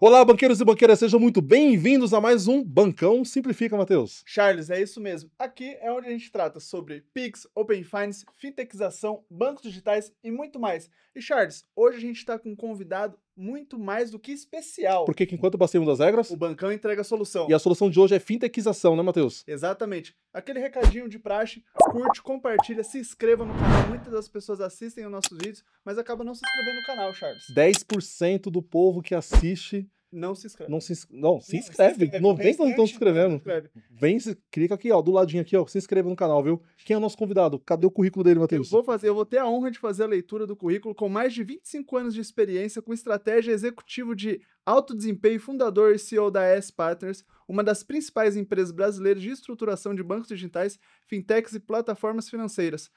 Olá, banqueiros e banqueiras, sejam muito bem-vindos a mais um Bancão Simplifica, Matheus. Charles, é isso mesmo. Aqui é onde a gente trata sobre Pix, Open Finance, fintechização, bancos digitais e muito mais. E Charles, hoje a gente está com um convidado muito mais do que especial. Porque que enquanto passemos das regras, O Bancão entrega a solução. e a solução de hoje é fintechização, né, Matheus? Exatamente. Aquele recadinho de praxe, curte, compartilha, se inscreva no canal. Muitas das pessoas assistem os nossos vídeos, mas acabam não se inscrevendo no canal, Charles. 10% do povo que assiste Não se inscreve. se inscreve. 90% não estão se inscrevendo. inscreve. Vem, clica aqui, ó, do ladinho aqui, ó, se inscreva no canal, viu? Quem é o nosso convidado? Cadê o currículo dele, Matheus? Eu vou ter a honra de fazer a leitura do currículo com mais de 25 anos de experiência com estratégia executivo de alto desempenho, fundador e CEO da S Partners, uma das principais empresas brasileiras de estruturação de bancos digitais, fintechs e plataformas financeiras.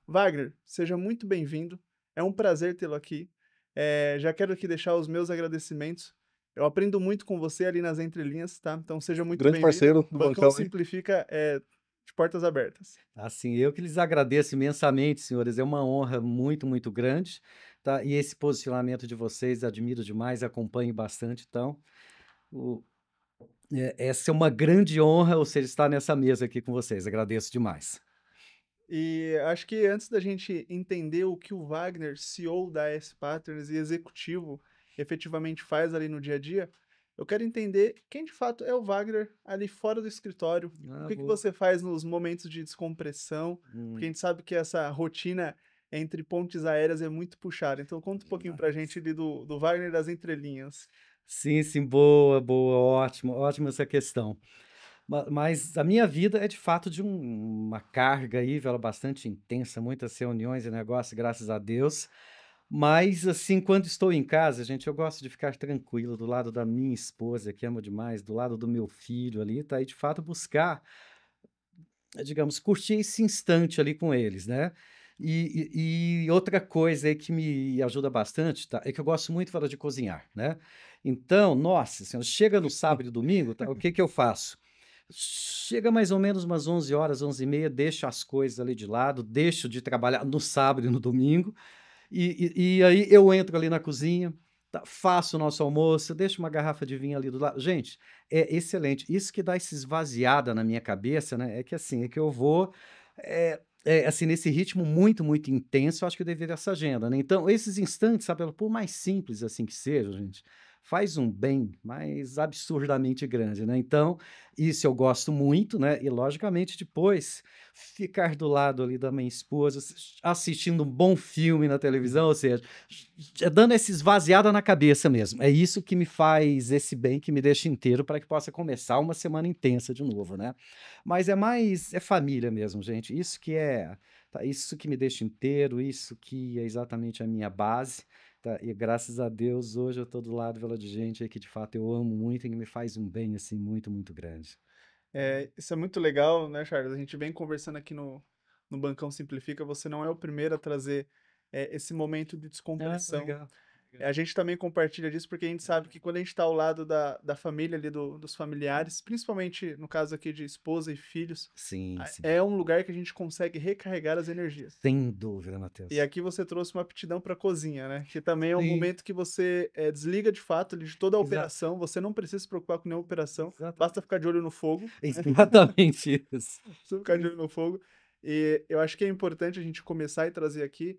Wagner, seja muito bem-vindo. É um prazer tê-lo aqui. Já quero aqui deixar os meus agradecimentos. Eu aprendo muito com você ali nas entrelinhas, tá? Então seja muito Grande bem-vindo. parceiro do Bancão Bancão, hein? Simplifica de portas abertas. Assim, eu que lhes agradeço imensamente, senhores. É uma honra muito, muito grande, tá? E esse posicionamento de vocês, admiro demais, acompanho bastante. Então, essa é uma grande honra, ou seja, estar nessa mesa aqui com vocês. Agradeço demais. E acho que antes da gente entender o que o Wagner, CEO da S Partners e executivo, efetivamente faz ali no dia a dia, eu quero entender quem de fato é o Wagner ali fora do escritório. O que você faz nos momentos de descompressão? Porque a gente sabe que essa rotina entre pontes aéreas é muito puxada. Então conta um pouquinho pra gente ali do Wagner das entrelinhas. Sim, boa, ótima essa questão. Mas a minha vida é de fato de uma carga aí, ela bastante intensa, muitas reuniões e negócios, graças a Deus. Mas, assim, quando estou em casa, gente, eu gosto de ficar tranquilo do lado da minha esposa, que amo demais, do lado do meu filho ali, tá? E de fato buscar, digamos, curtir esse instante ali com eles, né? E outra coisa aí que me ajuda bastante, tá? É que eu gosto muito fora de cozinhar, né? Então, nossa senhora, chega no sábado e domingo, tá? O que que eu faço? Chega mais ou menos umas 11 horas, 11h30, deixo as coisas ali de lado, deixo de trabalhar no sábado e no domingo, e aí eu entro ali na cozinha, tá, faço o nosso almoço, deixo uma garrafa de vinho ali do lado. Gente, é excelente. Isso que dá essa esvaziada na minha cabeça, né? É que assim, é que eu vou assim, nesse ritmo muito, muito intenso, eu acho que eu deveria ter essa agenda, né? Então, esses instantes, sabe, por mais simples assim que seja, gente, faz um bem, mas absurdamente grande, né? Então, isso eu gosto muito, né? E logicamente depois ficar do lado ali da minha esposa, assistindo um bom filme na televisão, ou seja, dando essa esvaziada na cabeça mesmo. É isso que me faz esse bem, que me deixa inteiro para que possa começar uma semana intensa de novo, né? Mas é família mesmo, gente. Isso que me deixa inteiro, isso que é exatamente a minha base. Tá, e graças a Deus, hoje eu tô do lado de gente aí que de fato eu amo muito e que me faz um bem assim muito, muito grande. Isso é muito legal, né, Charles? A gente vem conversando aqui no Bancão Simplifica. Você não é o primeiro a trazer esse momento de descompressão. Legal. A gente também compartilha disso porque a gente sabe que quando a gente está ao lado da família ali, dos familiares, principalmente no caso aqui de esposa e filhos, Sim. é um lugar que a gente consegue recarregar as energias. Sem dúvida, Matheus. E aqui você trouxe uma aptidão para a cozinha, né? Que também é um Sim. momento que você desliga de fato ali de toda a Exato. operação. Você não precisa se preocupar com nenhuma operação. Exatamente. Basta ficar de olho no fogo. Exatamente isso. Basta ficar de olho no fogo. E eu acho que é importante a gente começar e trazer aqui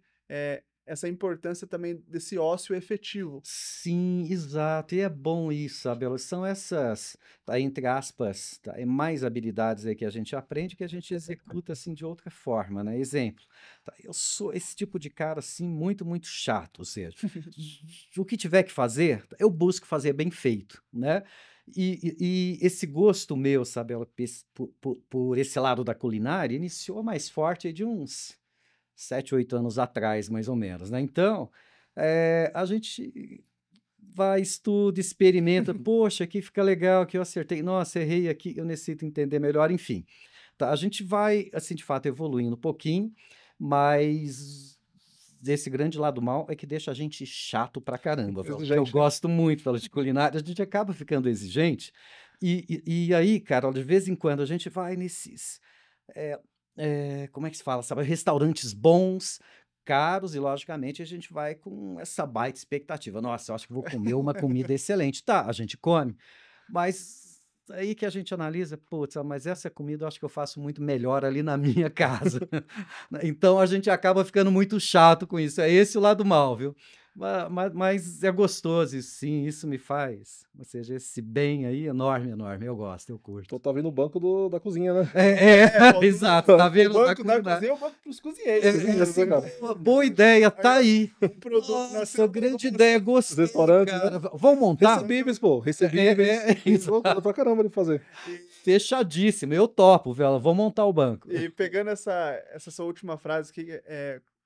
essa importância também desse ócio efetivo. Sim, exato. E é bom isso, sabe? São essas, tá, entre aspas, tá, mais habilidades aí que a gente aprende que a gente executa assim de outra forma, né? Exemplo, tá, eu sou esse tipo de cara assim muito, muito chato, ou seja, o que tiver que fazer, eu busco fazer bem feito, né? E esse gosto meu, sabe, por esse lado da culinária, iniciou mais forte aí de uns 7, 8 anos atrás, mais ou menos, né? Então, a gente vai, estuda, experimenta, poxa, aqui fica legal, aqui eu acertei, nossa, errei aqui, eu necessito entender melhor, enfim. Tá, a gente vai, assim, de fato, evoluindo um pouquinho, mas esse grande lado mal é que deixa a gente chato pra caramba, viu? Porque eu Exigente, né? gosto muito de culinária, a gente acaba ficando exigente, e aí, cara, de vez em quando a gente vai nesses, como é que se fala, sabe, restaurantes bons, caros e, logicamente, a gente vai com essa baita expectativa. Nossa, eu acho que vou comer uma comida excelente. Tá, a gente come, mas aí que a gente analisa, putz, mas essa comida eu acho que eu faço muito melhor ali na minha casa. Então a gente acaba ficando muito chato com isso. É esse o lado mal, viu? Mas é gostoso, sim, isso me faz. Ou seja, esse bem aí, enorme, enorme. Eu gosto, eu curto. Então tá vindo o banco da cozinha, né? faltou Exato, tá o vendo? banco da culinária. cozinha é o banco pros cozinheiros. É, assim, cara. uma boa ideia, tá aí. Um produto Nossa, nacional. grande ideia, gostei, restaurantes, cara. Vamos montar? Recebíveis, pô. Recebíveis. Exato. Pra caramba de fazer. Fechadíssimo, eu topo, Vela. Vou montar o banco. E pegando essa sua última frase que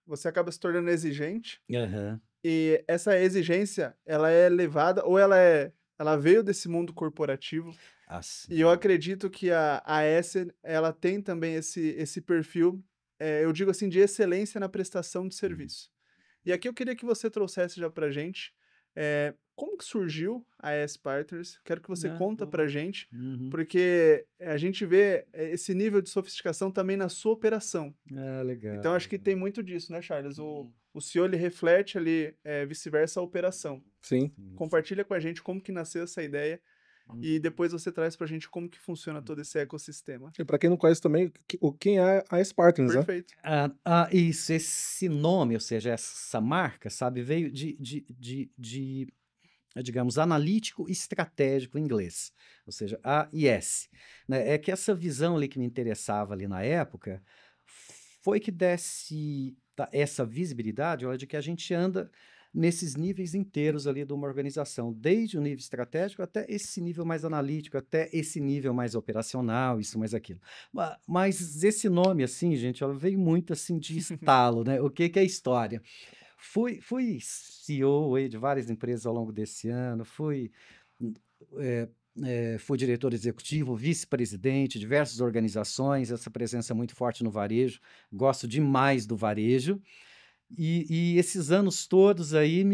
você acaba se tornando exigente. Aham. E essa exigência, ela é levada, ou ela veio desse mundo corporativo, Assim. e eu acredito que a Essen, ela tem também esse perfil, eu digo assim, de excelência na prestação de serviço. E aqui eu queria que você trouxesse já pra gente, como que surgiu a S-Partners, quero que você conta pra gente, Uhum. porque a gente vê esse nível de sofisticação também na sua operação. Ah, legal. Então, acho que tem muito disso, né, Charles? O CEO, ele reflete ali, vice-versa, a operação. Sim. Compartilha com a gente como que nasceu essa ideia e depois você traz pra gente como que funciona todo esse ecossistema. E pra quem não conhece também, quem é a S-Partners, né? Perfeito. Isso, esse nome, ou seja, essa marca, sabe, veio digamos, analítico estratégico em inglês, ou seja, AIS. Né? É que essa visão ali que me interessava ali na época foi que desse essa visibilidade, olha, de que a gente anda nesses níveis inteiros ali de uma organização, desde o nível estratégico até esse nível mais analítico, até esse nível mais operacional, isso mais aquilo. Mas esse nome, assim, gente, ela veio muito assim de estalo, né? O que é história? Fui CEO aí de várias empresas ao longo desse ano, fui diretor executivo, vice-presidente, diversas organizações, essa presença muito forte no varejo, gosto demais do varejo, e esses anos todos aí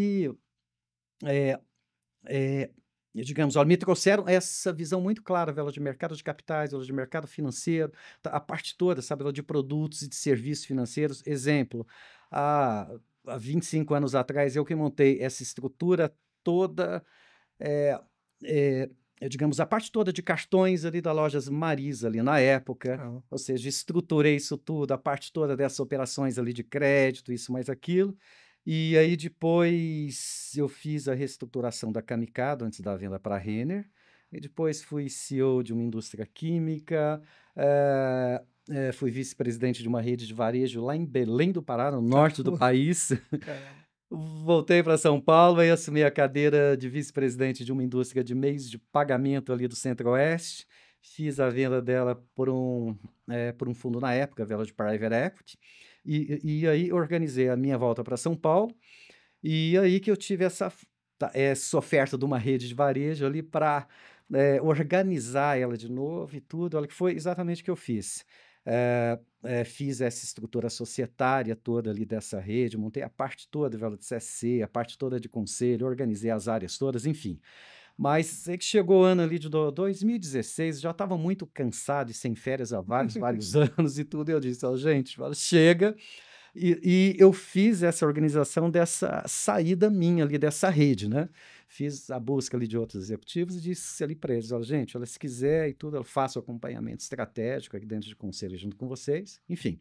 digamos, olha, me trouxeram essa visão muito clara, Vela, de mercado de capitais, Vela, de mercado financeiro, a parte toda, sabe, Vela, de produtos e de serviços financeiros. Exemplo, há 25 anos atrás, eu que montei essa estrutura toda, digamos, a parte toda de cartões ali da lojas Marisa, ali na época, ou seja, estruturei isso tudo, a parte toda dessas operações ali de crédito, isso mais aquilo. E aí depois eu fiz a reestruturação da Camicado antes da venda para a Renner. E depois fui CEO de uma indústria química, fui vice-presidente de uma rede de varejo lá em Belém do Pará, no norte do país. Voltei para São Paulo e assumi a cadeira de vice-presidente de uma indústria de meios de pagamento ali do Centro-Oeste. Fiz a venda dela por um fundo na época, Vela de Private Equity. E aí organizei a minha volta para São Paulo. E aí que eu tive essa oferta de uma rede de varejo ali para organizar ela de novo e tudo. Olha, que foi exatamente o que eu fiz. Fiz essa estrutura societária toda ali dessa rede, montei a parte toda Vela de CSC, a parte toda de conselho, organizei as áreas todas, enfim. Mas é que chegou o ano ali de 2016, já estava muito cansado e sem férias há vários anos e tudo. E eu disse, gente, chega. E eu fiz essa organização dessa saída minha ali, dessa rede, né? Fiz a busca ali de outros executivos e disse ali para eles, gente, se quiser e tudo, eu faço acompanhamento estratégico aqui dentro de conselho junto com vocês, enfim.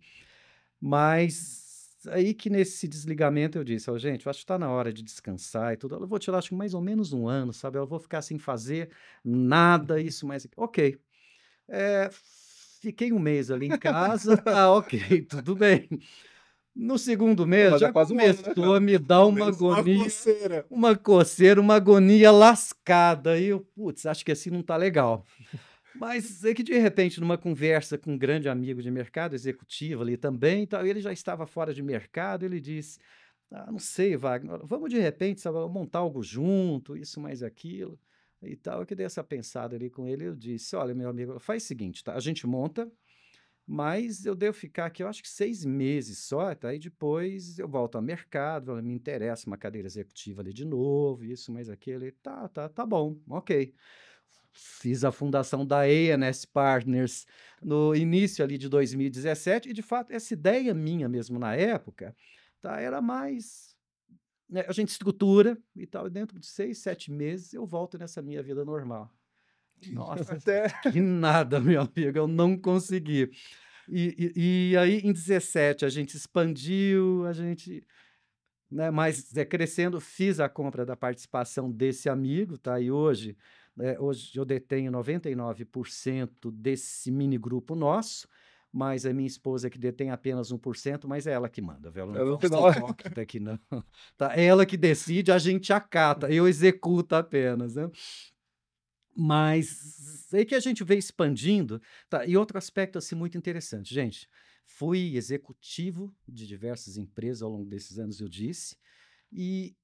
Mas aí que nesse desligamento eu disse, gente, eu acho que está na hora de descansar e tudo. Eu vou tirar, acho que mais ou menos um ano, sabe? Eu vou ficar sem fazer nada, isso, mais... Ok. Fiquei um mês ali em casa, ok, tudo bem. No segundo mês, já começou a me dar uma agonia, uma coceira, uma agonia lascada. E eu, putz, acho que assim não tá legal. Mas é que, de repente, numa conversa com um grande amigo de mercado, executivo ali também, ele já estava fora de mercado, ele disse, não sei, Wagner, vamos de repente, sabe, montar algo junto, isso mais aquilo e tal. Eu que dei essa pensada ali com ele, eu disse, olha, meu amigo, faz o seguinte, tá? A gente monta, mas eu devo ficar aqui, eu acho que 6 meses só, tá? E depois eu volto ao mercado, me interessa uma cadeira executiva ali de novo, isso, mais aquilo. Tá bom, ok. Fiz a fundação da A&S Partners no início ali de 2017 e, de fato, essa ideia minha mesmo na época tá? Era mais, né, a gente estrutura e tal, e dentro de 6, 7 meses eu volto nessa minha vida normal. Nossa, Até que nada, meu amigo, eu não consegui. E aí, em 17, a gente expandiu, a gente, né, mas crescendo, fiz a compra da participação desse amigo, tá? E hoje, hoje eu detenho 99% desse mini grupo nosso, mas a minha esposa que detém apenas 1%, mas é ela que manda, viu? Ela não No vamos ser final, hipócrita aqui, não. Tá? É ela que decide, a gente acata, eu executo apenas, né? Mas aí que a gente veio expandindo, tá? E outro aspecto assim muito interessante, gente. Fui executivo de diversas empresas ao longo desses anos, eu disse, e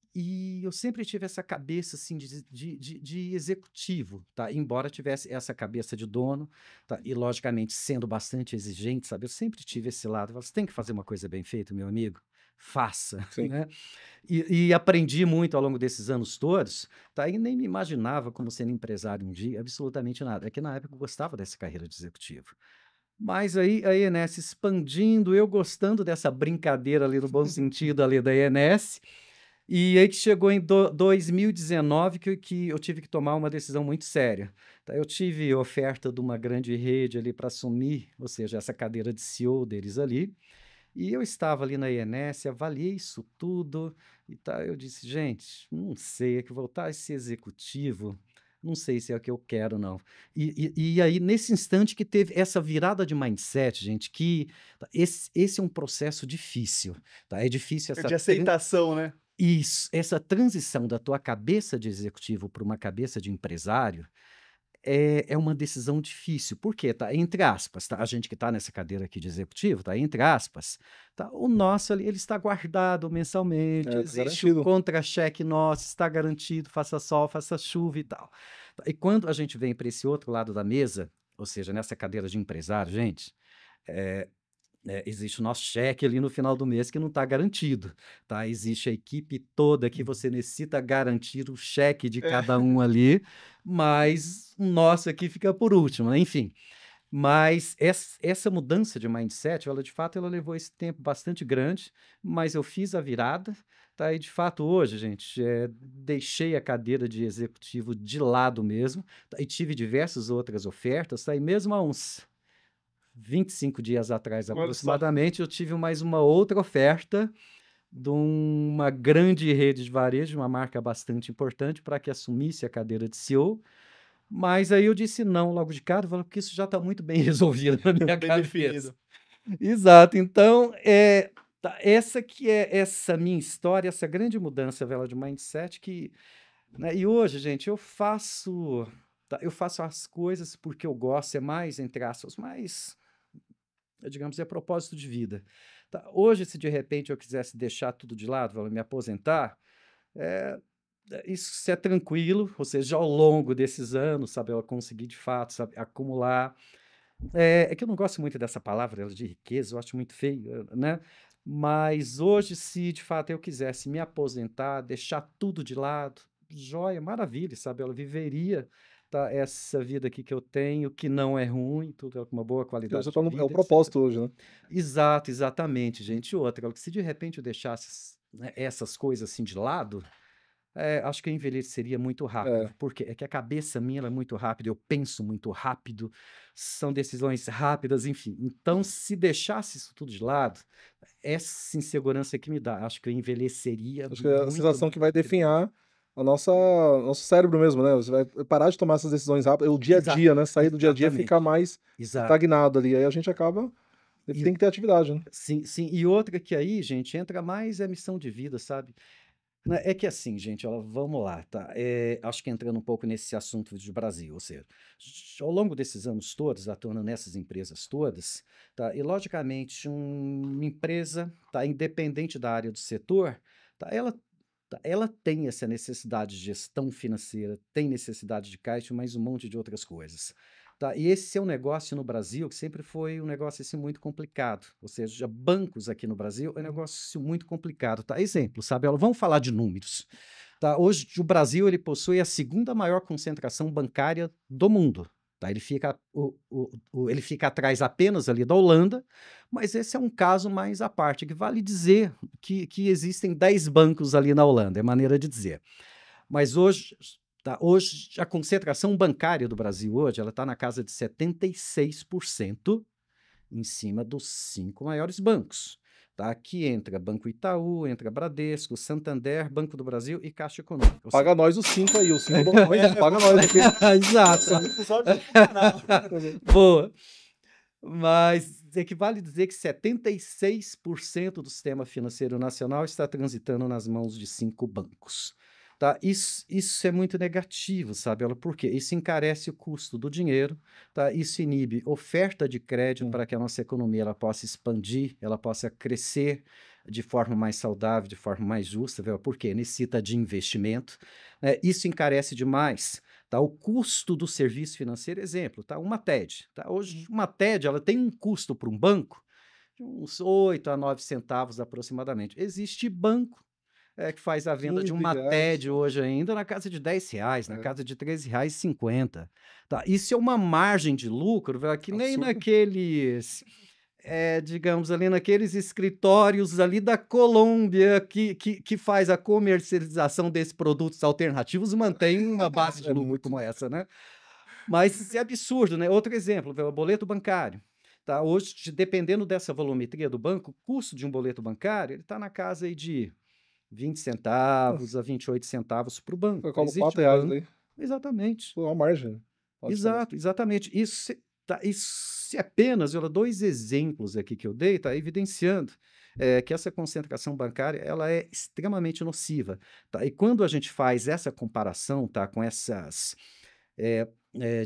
eu sempre tive essa cabeça assim de executivo, tá? Embora tivesse essa cabeça de dono, tá? E logicamente sendo bastante exigente, sabe? Eu sempre tive esse lado. Você tem que fazer uma coisa bem feita, meu amigo. Faça, sim. né? E aprendi muito ao longo desses anos todos, tá? E nem me imaginava como sendo empresário um dia, absolutamente nada. É que na época eu gostava dessa carreira de executivo. Mas aí a INS expandindo, eu gostando dessa brincadeira ali, no bom sentido ali da INS, e aí que chegou em 2019 que eu tive que tomar uma decisão muito séria. Tá? Eu tive oferta de uma grande rede ali para assumir, ou seja, essa cadeira de CEO deles ali, e eu estava ali na INS, avaliei isso tudo, e tá, eu disse, gente, não sei, é que voltar a ser executivo, não sei se é o que eu quero, não. E aí, nesse instante que teve essa virada de mindset, gente, que tá, esse é um processo difícil, tá? É difícil de aceitação, né? isso, essa transição da tua cabeça de executivo para uma cabeça de empresário, é uma decisão difícil. Por quê? Tá? Entre aspas, tá? A gente que está nessa cadeira aqui de executivo, tá? Entre aspas, tá? O nosso ali, ele está guardado mensalmente, Tá existe o garantido. contra-cheque nosso, está garantido, faça sol, faça chuva e tal. Tá? E quando a gente vem para esse outro lado da mesa, ou seja, nessa cadeira de empresário, gente, é, existe o nosso cheque ali no final do mês que não está garantido, tá? Existe a equipe toda que você necessita garantir o cheque de É. cada um ali, mas o nosso aqui fica por último, né? Enfim. Mas essa mudança de mindset, ela de fato ela levou esse tempo bastante grande, mas eu fiz a virada, tá? E de fato hoje, gente, deixei a cadeira de executivo de lado mesmo, tá? E tive diversas outras ofertas, tá? E mesmo há uns 25 dias atrás, Olha só. aproximadamente, eu tive mais uma outra oferta de uma grande rede de varejo, uma marca bastante importante, para que assumisse a cadeira de CEO. Mas aí eu disse não logo de cara, falando que isso já está muito bem resolvido na minha Bem cabeça. definido. Exato. Então, essa que é essa minha história, essa grande mudança, Vela, de mindset que, né, e hoje, gente, eu faço as coisas porque eu gosto, é mais, entre aspas, mais digamos, é propósito de vida. Tá? Hoje, se de repente eu quisesse deixar tudo de lado, me aposentar, é, isso é tranquilo, ou seja, ao longo desses anos, sabe, eu consegui de fato, sabe, acumular. É que eu não gosto muito dessa palavra de riqueza, eu acho muito feio, né? Mas hoje, se de fato eu quisesse me aposentar, deixar tudo de lado, joia, maravilha, sabe? Eu viveria, tá, essa vida aqui que eu tenho, que não é ruim, tudo é com uma boa qualidade Você de tá é o vida, etc. propósito hoje, né? Exato, exatamente, gente. E outra, se de repente eu deixasse, né, essas coisas assim de lado, acho que eu envelheceria muito rápido, É, porque é que a cabeça minha ela é muito rápida, eu penso muito rápido, são decisões rápidas, enfim. Então, se deixasse isso tudo de lado, essa insegurança que me dá, acho que eu envelheceria acho que é a muito sensação que vai rápido. definhar a nosso cérebro mesmo, né? Você vai parar de tomar essas decisões rápidas, o dia a Exa dia, né? Sair do dia a dia e ficar exatamente, mais exato. estagnado ali. Aí a gente acaba. Tem E, que ter atividade, né? sim, sim. E outra que aí, gente, entra mais a missão de vida, sabe? Né, é que assim, gente, ó, vamos lá, tá? Acho que entrando um pouco nesse assunto de Brasil, ou seja, ao longo desses anos todos, atuando nessas empresas todas, tá? E logicamente, uma empresa, tá, independente da área do setor, tá? Ela tem essa necessidade de gestão financeira, tem necessidade de caixa, mas um monte de outras coisas. Tá? E esse é um negócio no Brasil que sempre foi um negócio assim, muito complicado. Ou seja, bancos aqui no Brasil é um negócio muito complicado. Tá? Exemplo, sabe? Vamos falar de números. Tá? Hoje, o Brasil ele possui a segunda maior concentração bancária do mundo. Tá? Ele fica atrás apenas ali da Holanda, mas esse é um caso mais à parte, que vale dizer que existem 10 bancos ali na Holanda, é maneira de dizer. Mas hoje, tá, hoje a concentração bancária do Brasil hoje, ela está na casa de 76% em cima dos 5 maiores bancos. Tá? Aqui entra Banco Itaú, entra Bradesco, Santander, Banco do Brasil e Caixa Econômica. Ou Paga nós os 5 aí, os 5 bancões, paga nós aqui. Exato. Boa. Mas equivale dizer que 76% do sistema financeiro nacional está transitando nas mãos de 5 bancos. Tá? Isso é muito negativo, sabe? Por quê? Isso encarece o custo do dinheiro, tá? Isso inibe oferta de crédito para que a nossa economia ela possa expandir, ela possa crescer de forma mais saudável, de forma mais justa, viu? Porque necessita de investimento. Né? Isso encarece demais, tá? O custo do serviço financeiro, exemplo, tá? Uma TED. Tá? Hoje, uma TED ela tem um custo para um banco de uns 8 a 9 centavos aproximadamente. Existe banco que faz a venda de uma TED hoje ainda na casa de R$10, na casa de R$13,50. Tá? Isso é uma margem de lucro, que nem naqueles, digamos, ali naqueles escritórios ali da Colômbia que faz a comercialização desses produtos alternativos, mantém uma base de lucro como essa, né? Mas isso é absurdo, né? Outro exemplo, o boleto bancário. Tá? Hoje, dependendo dessa volumetria do banco, o custo de um boleto bancário ele está na casa aí de 20 centavos a 28 centavos para o banco. Eu cobro R$4 aí. Exatamente. Uma margem. Exato, exatamente. Isso é apenas 2 exemplos aqui que eu dei, está evidenciando que essa concentração bancária ela é extremamente nociva. Tá? E quando a gente faz essa comparação tá, com essas,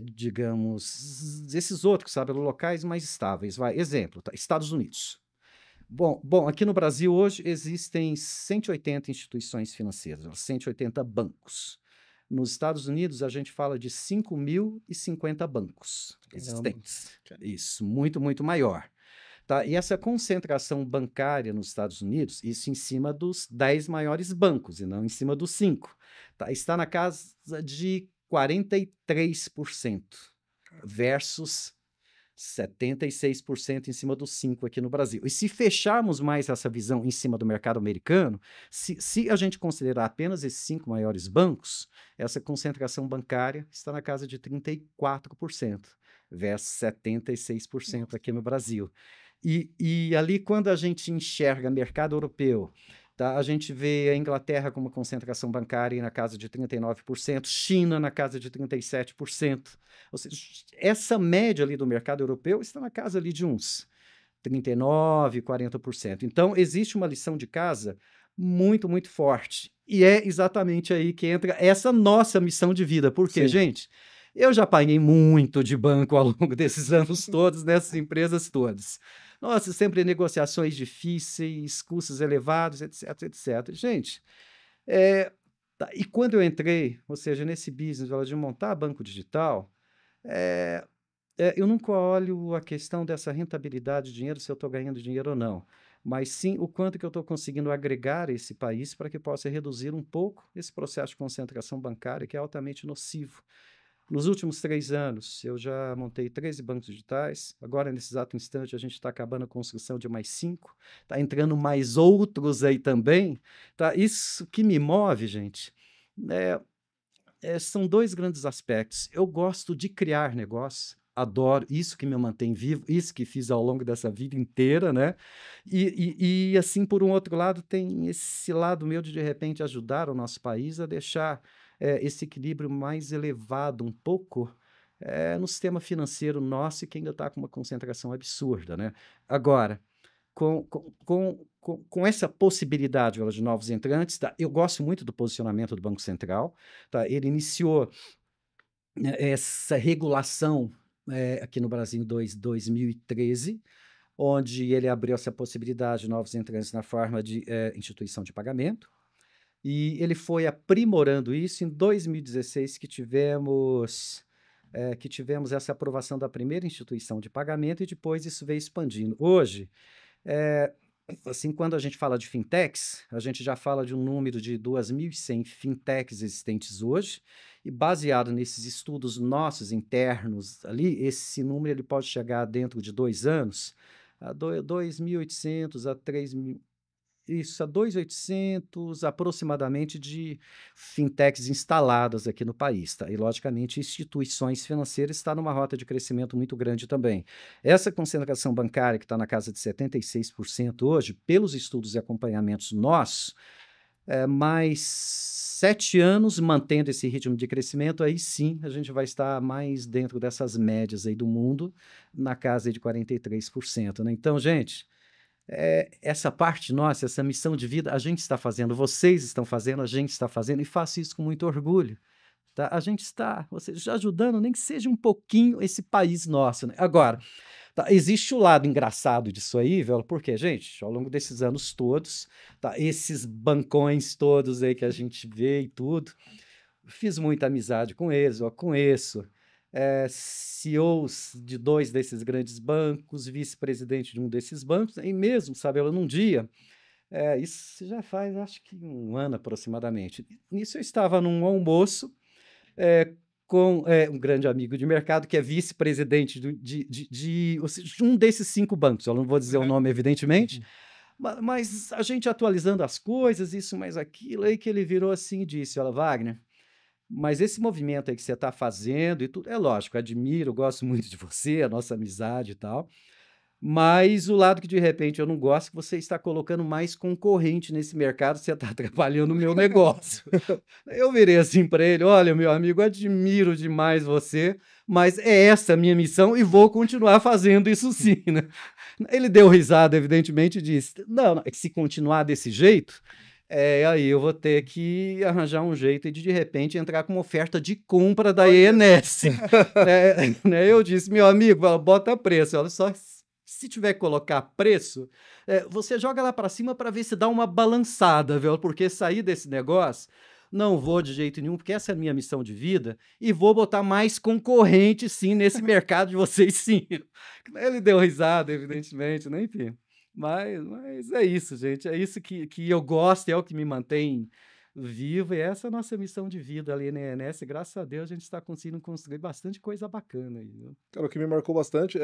digamos, esses outros, sabe, locais mais estáveis. Exemplo, tá? Estados Unidos. Bom, aqui no Brasil hoje existem 180 instituições financeiras, 180 bancos. Nos Estados Unidos a gente fala de 5.050 bancos existentes. Isso, muito, muito maior. Tá? E essa concentração bancária nos Estados Unidos, isso em cima dos 10 maiores bancos e não em cima dos 5, tá? Está na casa de 43% versus 76% em cima dos 5 aqui no Brasil. E se fecharmos mais essa visão em cima do mercado americano, se a gente considerar apenas esses 5 maiores bancos, essa concentração bancária está na casa de 34% versus 76% aqui no Brasil. E ali, quando a gente enxerga mercado europeu, tá? A gente vê a Inglaterra com uma concentração bancária na casa de 39%, China na casa de 37%. Ou seja, essa média ali do mercado europeu está na casa ali de uns 39%, 40%. Então, existe uma lição de casa muito, muito forte. E é exatamente aí que entra essa nossa missão de vida. Por quê, gente? Eu já apanhei muito de banco ao longo desses anos todos, nessas empresas todas. Nossa, sempre negociações difíceis, custos elevados, etc, etc. Gente, e quando eu entrei, ou seja, nesse business de montar banco digital, eu nunca olho a questão dessa rentabilidade de dinheiro, se eu estou ganhando dinheiro ou não, mas sim o quanto que eu estou conseguindo agregar esse país para que possa reduzir um pouco esse processo de concentração bancária que é altamente nocivo. Nos últimos 3 anos, eu já montei 13 bancos digitais. Agora, nesse exato instante, a gente está acabando a construção de mais 5. Está entrando mais outros aí também. Tá? Isso que me move, gente, são 2 grandes aspectos. Eu gosto de criar negócios. Adoro, isso que me mantém vivo, isso que fiz ao longo dessa vida inteira, né? E assim, por um outro lado, tem esse lado meu de repente, ajudar o nosso país a deixar esse equilíbrio mais elevado um pouco no sistema financeiro nosso, que ainda está com uma concentração absurda, né? Agora, com essa possibilidade de novos entrantes, tá? Eu gosto muito do posicionamento do Banco Central, tá? Ele iniciou essa regulação aqui no Brasil em 2013, onde ele abriu essa possibilidade de novos entrantes na forma de instituição de pagamento, e ele foi aprimorando isso em 2016, que tivemos essa aprovação da primeira instituição de pagamento, e depois isso veio expandindo. Hoje, assim, quando a gente fala de fintechs, a gente já fala de um número de 2.100 fintechs existentes hoje, E baseado nesses estudos nossos internos ali, esse número ele pode chegar dentro de 2 anos a 2.800 a 3.000, isso, a 2.800 aproximadamente de fintechs instaladas aqui no país, tá? E, logicamente, instituições financeiras estão numa rota de crescimento muito grande também. Essa concentração bancária, que está na casa de 76% hoje, pelos estudos e acompanhamentos nossos, mais 7 anos mantendo esse ritmo de crescimento, aí sim a gente vai estar mais dentro dessas médias aí do mundo, na casa aí de 43%, né? Então, gente, essa parte nossa, essa missão de vida, a gente está fazendo, vocês estão fazendo, a gente está fazendo, e faço isso com muito orgulho. Tá? A gente está, vocês já ajudando, nem que seja um pouquinho, esse país nosso, né? Agora, tá, existe o lado engraçado disso aí, velho, porque, gente, ao longo desses anos todos, tá, esses bancões todos aí que a gente vê e tudo, fiz muita amizade com eles, eu conheço CEOs de 2 desses grandes bancos, vice-presidente de um desses bancos, e mesmo, sabe, ela num dia, isso já faz, acho que 1 ano aproximadamente. Nisso eu estava num almoço com um grande amigo de mercado que é vice-presidente ou seja, de um desses 5 bancos, eu não vou dizer o nome, evidentemente, mas a gente atualizando as coisas, isso, mais aquilo, aí que ele virou assim e disse, olha, Wagner, mas esse movimento aí que você está fazendo e tudo, é lógico, admiro, gosto muito de você, a nossa amizade e tal, mas o lado que de repente eu não gosto é que você está colocando mais concorrente nesse mercado, você está atrapalhando o meu negócio. Eu virei assim para ele, olha, meu amigo, admiro demais você, mas é essa a minha missão e vou continuar fazendo isso sim, né? Ele deu risada, evidentemente, e disse, não, é que se continuar desse jeito, aí eu vou ter que arranjar um jeito de repente, entrar com uma oferta de compra da ENS. Né? Eu disse, meu amigo, bota preço. Olha só, se tiver que colocar preço, você joga lá para cima para ver se dá uma balançada, viu? Porque sair desse negócio, não vou de jeito nenhum, porque essa é a minha missão de vida, e vou botar mais concorrente, sim, nesse mercado de vocês, sim. Ele deu risada, evidentemente, né? Enfim. Mas é isso, gente. É isso que eu gosto, é o que me mantém vivo, e essa é a nossa missão de vida ali na ENS. Graças a Deus, a gente está conseguindo construir bastante coisa bacana aí, viu? Cara, o que me marcou bastante,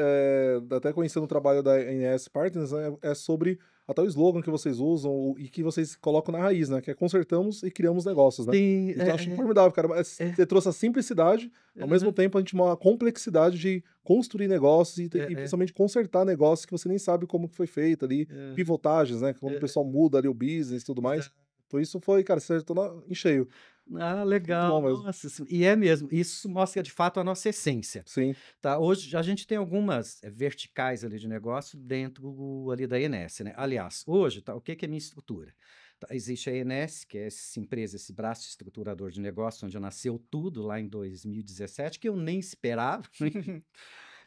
até conhecendo o trabalho da NS Partners, né, é sobre até o slogan que vocês usam e que vocês colocam na raiz, né? Que é consertamos e criamos negócios, né? Sim, Então, eu acho formidável, cara. Você trouxe a simplicidade, ao mesmo tempo a gente uma complexidade de construir negócios e principalmente consertar negócios que você nem sabe como que foi feito ali, pivotagens, né? Quando o pessoal muda ali o business e tudo mais. Então isso foi, cara, você acertou em cheio. Ah, legal. Nossa, e é mesmo. Isso mostra de fato a nossa essência. Sim. Tá? Hoje a gente tem algumas verticais ali de negócio dentro ali da ENS, né? Aliás, hoje, tá, o que é a minha estrutura? Tá, existe a ENS, que é essa empresa, esse braço estruturador de negócio, onde nasceu tudo lá em 2017, que eu nem esperava.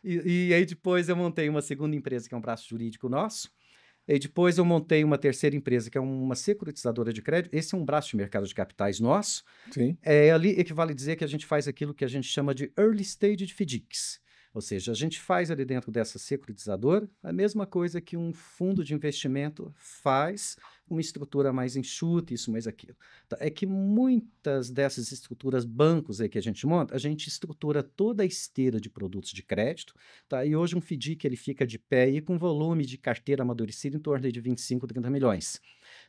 E aí depois eu montei uma segunda empresa, que é um braço jurídico nosso. E depois eu montei uma terceira empresa, que é uma securitizadora de crédito. Esse é um braço de mercado de capitais nosso. Sim. Ali equivale a dizer que a gente faz aquilo que a gente chama de early stage de FDICs. Ou seja, a gente faz ali dentro dessa securitizadora a mesma coisa que um fundo de investimento faz, uma estrutura mais enxuta, isso, mais aquilo. Tá? É que muitas dessas estruturas, bancos aí que a gente monta, a gente estrutura toda a esteira de produtos de crédito, tá? E hoje um FDIC ele fica de pé aí com volume de carteira amadurecida em torno de 25, 30 milhões.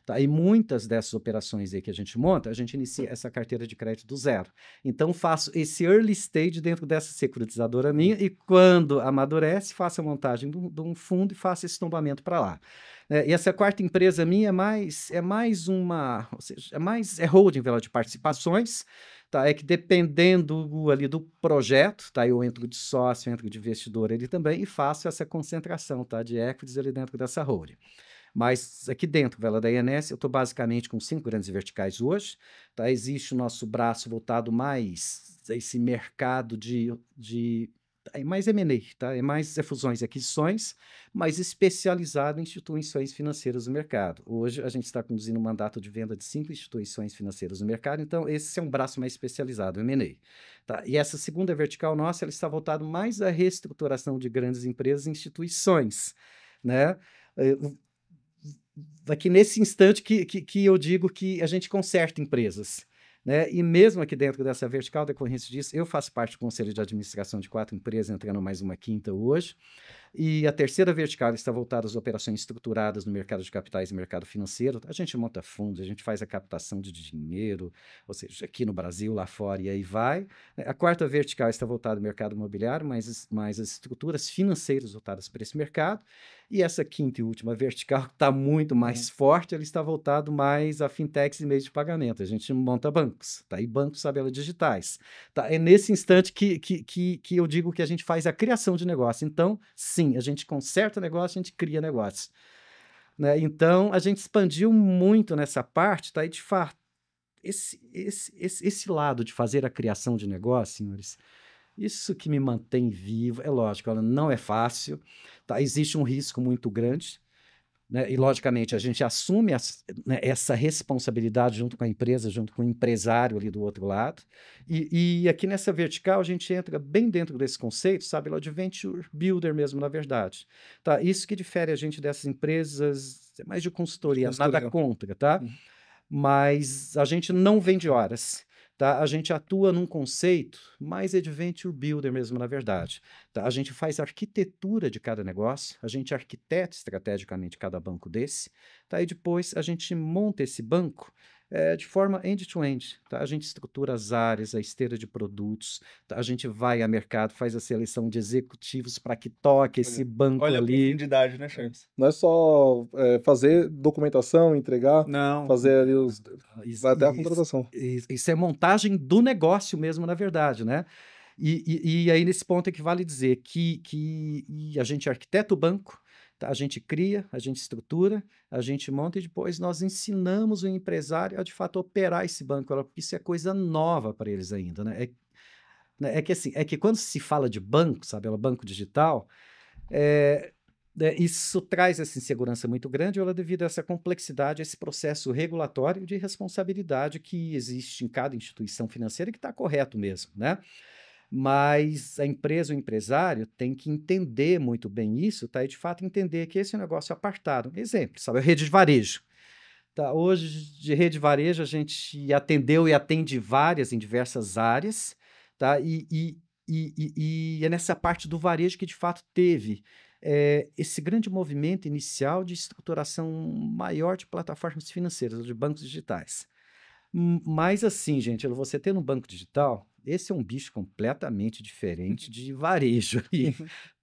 Tá? E muitas dessas operações aí que a gente monta, a gente inicia essa carteira de crédito do zero. Então, faço esse early stage dentro dessa securitizadora minha e quando amadurece, faço a montagem de um fundo e faço esse tombamento para lá. E essa quarta empresa minha é mais uma, ou seja, é holding de participações, tá? É que dependendo ali do projeto, tá? Eu entro de sócio, entro de investidor ali também e faço essa concentração, tá? De equities ali dentro dessa holding. Mas aqui dentro, da INS, eu estou basicamente com 5 grandes verticais hoje. Tá? Existe o nosso braço voltado mais a esse mercado de mais M&A, tá? É mais fusões e aquisições, mas especializado em instituições financeiras no mercado. Hoje a gente está conduzindo um mandato de venda de 5 instituições financeiras no mercado, então esse é um braço mais especializado, M&A. Tá? E essa segunda vertical nossa, ela está voltada mais à reestruturação de grandes empresas e instituições, né? Aqui nesse instante que eu digo que a gente conserta empresas. né? E mesmo aqui dentro dessa vertical, decorrência disso, eu faço parte do conselho de administração de 4 empresas, entrando mais uma quinta hoje. E a terceira vertical está voltada às operações estruturadas no mercado de capitais e mercado financeiro. A gente monta fundos, a gente faz a captação de dinheiro, ou seja, aqui no Brasil, lá fora, e aí vai. A quarta vertical está voltada ao mercado imobiliário, mas as estruturas financeiras voltadas para esse mercado. E essa quinta e última vertical, que está muito mais forte, ela está voltado mais a fintechs e meios de pagamento. A gente monta bancos, tá? E bancos, tabela digitais. Tá? É nesse instante que eu digo que a gente faz a criação de negócio. Então, sim, a gente conserta negócio, a gente cria negócio. Né? Então, a gente expandiu muito nessa parte, tá? E, de fato, esse lado de fazer a criação de negócio, senhores, isso que me mantém vivo. É lógico, ela não é fácil, tá? Existe um risco muito grande, né? E, logicamente, a gente assume essa responsabilidade junto com a empresa, junto com o empresário ali do outro lado. E aqui nessa vertical, a gente entra bem dentro desse conceito, sabe, lá de Venture Builder mesmo, na verdade. Tá? Isso que difere a gente dessas empresas, é mais de consultoria, nada contra, tá? Mas a gente não vende horas. Tá? A gente atua num conceito mais adventure builder mesmo, na verdade. Tá? A gente faz a arquitetura de cada negócio, a gente arquiteta estrategicamente cada banco desse, tá? E depois a gente monta esse banco de forma end-to-end. Tá? A gente estrutura as áreas, a esteira de produtos, tá? A gente vai a mercado, faz a seleção de executivos para que toque esse banco olha ali. Olha a profundidade, né, Charles? Não é só fazer documentação, entregar, fazer ali os... vai até a contratação. Isso é montagem do negócio mesmo, na verdade, né? E aí, nesse ponto, é que vale dizer que a gente arquiteta o banco, tá? A gente cria, a gente estrutura, a gente monta e depois nós ensinamos o empresário a, de fato, operar esse banco, porque isso é coisa nova para eles ainda, né? É que quando se fala de banco, sabe, banco digital, isso traz essa insegurança muito grande, devido a essa complexidade, esse processo regulatório de responsabilidade que existe em cada instituição financeira, que está correto mesmo, né? Mas a empresa, o empresário, tem que entender muito bem isso, tá? E de fato entender que esse negócio é apartado. Exemplo, sabe, a rede de varejo. Tá? Hoje, de rede de varejo, a gente atendeu e atende várias em diversas áreas, tá? E é nessa parte do varejo que de fato teve esse grande movimento inicial de estruturação maior de plataformas financeiras, de bancos digitais. Mas assim, gente, você ter um banco digital, esse é um bicho completamente diferente de varejo.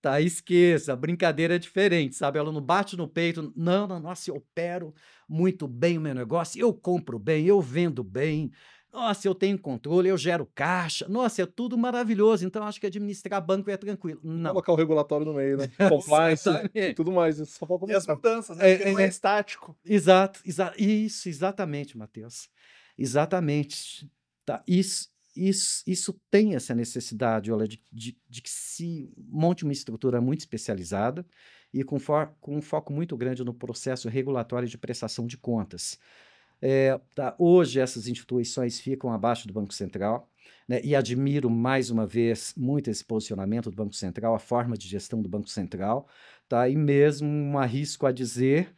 Tá? Esqueça, a brincadeira é diferente, sabe? Ela não bate no peito, não, nossa, eu opero muito bem o meu negócio, eu compro bem, eu vendo bem, nossa, eu tenho controle, eu gero caixa, nossa, é tudo maravilhoso, então acho que administrar banco é tranquilo. Não. Colocar o regulatório no meio, né? Compliance e tudo mais, só falta começar. E as mudanças, né? Porque não é estático. Exato, isso, exatamente, Matheus. Exatamente. Tá? Isso tem essa necessidade, olha, de que se monte uma estrutura muito especializada e com um foco muito grande no processo regulatório de prestação de contas. Tá? Hoje, essas instituições ficam abaixo do Banco Central, né? E admiro, mais uma vez, muito esse posicionamento do Banco Central, a forma de gestão do Banco Central, tá? E mesmo arrisco a dizer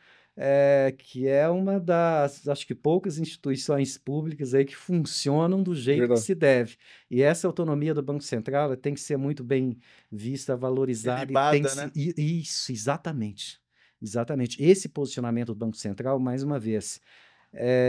que é uma das, acho que poucas instituições públicas aí que funcionam do jeito que se deve. E essa autonomia do Banco Central, ela tem que ser muito bem vista, valorizada. Elibada, e tem né? Isso, exatamente. Exatamente. Esse posicionamento do Banco Central, mais uma vez,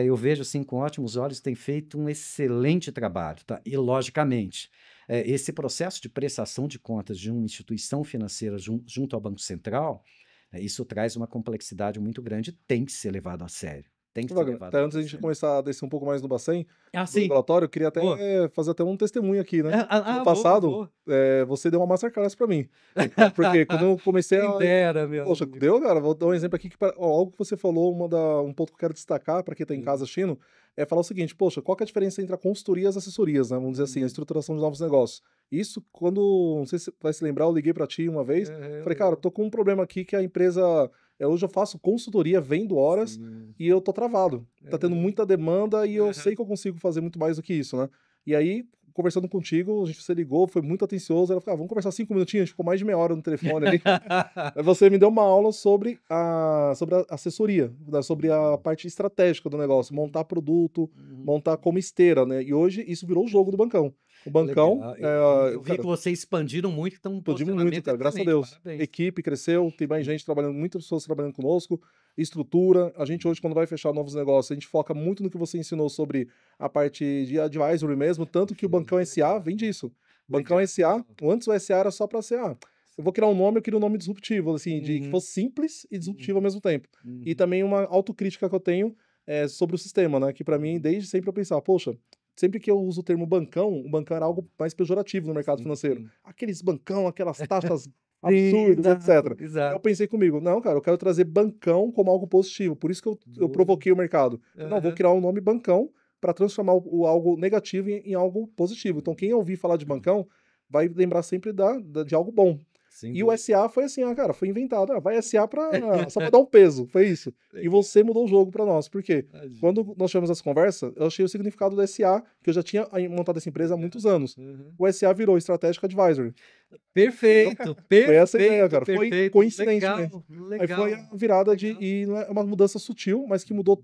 eu vejo assim com ótimos olhos, tem feito um excelente trabalho. Tá? E, logicamente, esse processo de prestação de contas de uma instituição financeira junto ao Banco Central, isso traz uma complexidade muito grande, tem que ser levado a sério. Tem que ser levado até antes a gente começar a descer um pouco mais no Bacen, do sim. regulatório, eu queria até fazer até um testemunho aqui, né? No passado, você deu uma masterclass para mim. Porque quando eu comecei a... Dera, meu Poxa, amigo. deu, cara? Vou dar um exemplo aqui, algo que você falou, um ponto que eu quero destacar para quem está em casa assistindo, é falar o seguinte, poxa, qual que é a diferença entre a consultoria e as assessorias, né? Vamos dizer assim, a estruturação de novos negócios. Isso, quando, não sei se você vai se lembrar, eu liguei para ti uma vez, falei, cara, tô com um problema aqui que a empresa... hoje eu faço consultoria, vendo horas e eu tô travado. Tá tendo muita demanda e eu sei que eu consigo fazer muito mais do que isso, né? E aí, conversando contigo, você ligou, foi muito atencioso, ela falou, vamos conversar 5 minutinhos, a gente ficou mais de meia hora no telefone ali. Aí você me deu uma aula sobre a assessoria, né, sobre a parte estratégica do negócio, montar produto, montar como esteira, né? E hoje isso virou o jogo do Bancão. O Bancão, eu vi que vocês expandiram muito, então expandiu muito, cara, graças a Deus. Parabéns. Equipe cresceu, tem mais gente trabalhando, muitas pessoas trabalhando conosco, estrutura. A gente hoje, quando vai fechar novos negócios, a gente foca muito no que você ensinou sobre a parte de advisory mesmo, tanto que o Bancão SA vem disso. Bancão SA, antes o SA era só para ser, eu vou criar um nome, eu queria um nome disruptivo, assim, de que fosse simples e disruptivo ao mesmo tempo. E também uma autocrítica que eu tenho sobre o sistema, né? Que para mim, desde sempre eu pensava, poxa, sempre que eu uso o termo bancão, o bancão era algo mais pejorativo no mercado financeiro. Aqueles bancão, aquelas taxas absurdas, etc. Exato. Eu pensei comigo, não, cara, eu quero trazer bancão como algo positivo. Por isso que eu provoquei o mercado. Não, vou criar um nome bancão para transformar algo negativo em algo positivo. Então, quem ouvir falar de bancão vai lembrar sempre de algo bom. E o SA foi assim, cara, foi inventado. Vai SA só para dar um peso, foi isso. E você mudou o jogo para nós. Por quê? Quando nós tivemos essa conversa, eu achei o significado do SA, que eu já tinha montado essa empresa há muitos anos. O SA virou Strategic Advisory. Perfeito, Foi essa a ideia, cara. perfeito. Foi coincidente, né? Legal. Aí foi a virada e não é uma mudança sutil, mas que mudou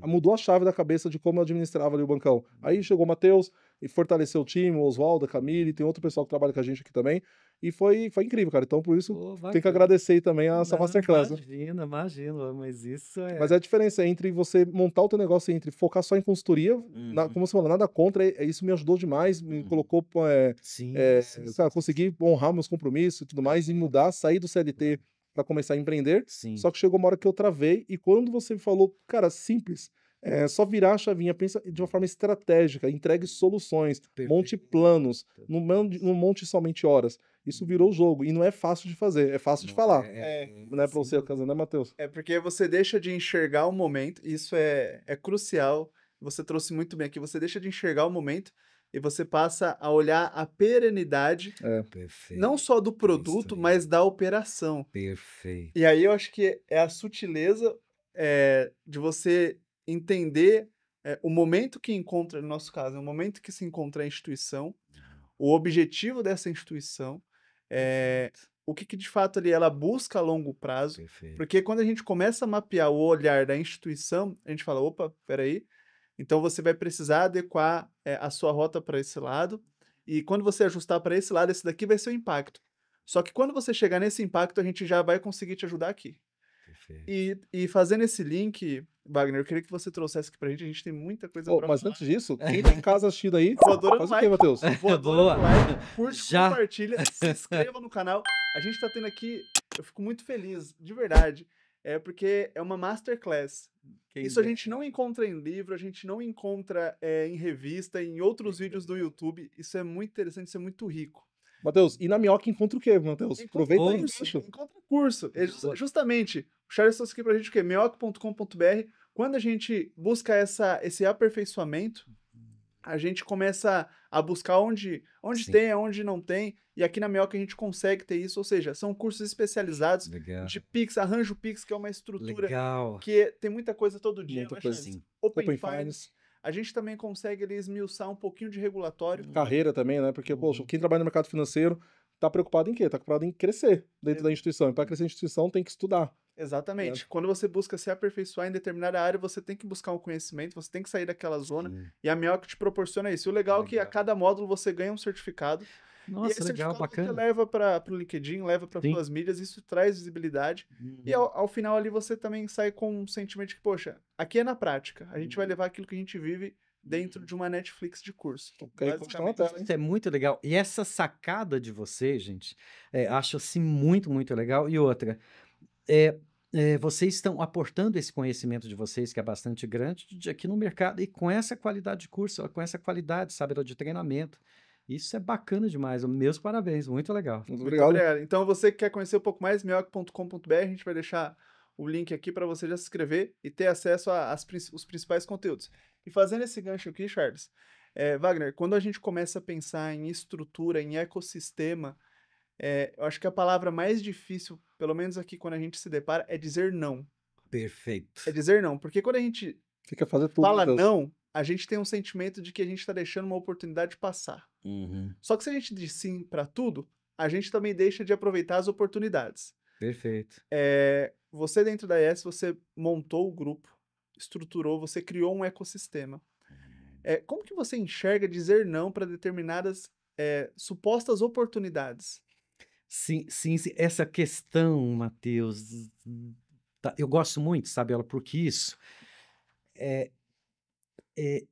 mudou a chave da cabeça de como eu administrava ali o bancão. Aí chegou o Matheus e fortaleceu o time, o Oswaldo, a Camille, tem outro pessoal que trabalha com a gente aqui também. E foi incrível, cara. Então, por isso, tem que agradecer também essa Masterclass. Imagina, mas isso é... Mas é a diferença entre você montar o teu negócio, entre focar só em consultoria, como você falou, nada contra, isso me ajudou demais, me colocou, sabe, consegui honrar meus compromissos e tudo mais, e mudar, sair do CLT para começar a empreender. Só que chegou uma hora que eu travei, e quando você falou, cara, simples, só virar a chavinha, pensa de uma forma estratégica, entregue soluções, monte planos, não monte somente horas. Isso virou o jogo, e não é fácil de fazer, é fácil de falar. Não é pra você, né, Matheus? É porque você deixa de enxergar o momento, e isso é crucial, você trouxe muito bem aqui, você deixa de enxergar o momento e você passa a olhar a perenidade, não só do produto, mas da operação. Perfeito. E aí eu acho que é a sutileza de você entender o momento que encontra, no nosso caso, o momento que se encontra a instituição, o objetivo dessa instituição, o que de fato ali ela busca a longo prazo, porque quando a gente começa a mapear o olhar da instituição, a gente fala, opa, peraí, então você vai precisar adequar a sua rota para esse lado, e quando você ajustar para esse lado, esse daqui vai ser o impacto. Só que quando você chegar nesse impacto, a gente já vai conseguir te ajudar aqui. E fazendo esse link, Wagner, eu queria que você trouxesse aqui pra gente tem muita coisa pra mas falar. antes disso, quem tá em casa assistindo aí, faz o quê, Matheus? Voadora no like, curte, compartilha, se inscreva no canal. A gente tá tendo aqui, eu fico muito feliz, de verdade, porque é uma masterclass. Isso a gente não encontra em livro, a gente não encontra em revista, em outros vídeos do YouTube. Isso é muito interessante, isso é muito rico. Matheus, e na Minhoca encontra o quê, Matheus? Aproveita isso. Encontra curso. Justamente, o Charles trouxe aqui pra gente o quê? minhoca.com.br. Quando a gente busca esse aperfeiçoamento, a gente começa a buscar onde tem, onde não tem. E aqui na Minhoca a gente consegue ter isso. Ou seja, são cursos especializados de Pix, Arranjo Pix, que é uma estrutura que tem muita coisa todo dia. Muita coisa, sim. Open Finance. A gente também consegue esmiuçar um pouquinho de regulatório. Carreira também, né? Porque, poxa, quem trabalha no mercado financeiro tá preocupado em quê? Tá preocupado em crescer dentro da instituição. E para crescer a instituição tem que estudar. Exatamente. Quando você busca se aperfeiçoar em determinada área, você tem que buscar um conhecimento, você tem que sair daquela zona. E a Minhoca te proporciona isso. E o legal é que a cada módulo você ganha um certificado. Nossa, e esse legal, bacana. Você leva para o LinkedIn, leva para suas mídias, isso traz visibilidade. E ao final ali você também sai com um sentimento de que, poxa, aqui é na prática. A gente vai levar aquilo que a gente vive dentro de uma Netflix de curso. Isso é muito legal. E essa sacada de você, gente, acho assim muito, muito legal. E outra, vocês estão aportando esse conhecimento de vocês, que é bastante grande, aqui no mercado, e com essa qualidade de curso, com essa qualidade, sabe, de treinamento. Isso é bacana demais. Meus parabéns, muito legal. Muito obrigado. Então, você que quer conhecer um pouco mais, minhoca.com.br, a gente vai deixar o link aqui para você já se inscrever e ter acesso aos principais conteúdos. E fazendo esse gancho aqui, Charles, Wagner, quando a gente começa a pensar em estrutura, em ecossistema, eu acho que a palavra mais difícil, pelo menos aqui quando a gente se depara, é dizer não. Perfeito. É dizer não, porque quando a gente fazer tudo, fala não, a gente tem um sentimento de que a gente está deixando uma oportunidade passar. Só que se a gente diz sim para tudo, a gente também deixa de aproveitar as oportunidades. Perfeito. Você dentro da ES, você montou o grupo, estruturou, você criou um ecossistema. Como que você enxerga dizer não para determinadas supostas oportunidades? Sim, sim, sim. Essa questão, Matheus, eu gosto muito, sabe, ela, porque isso é, é,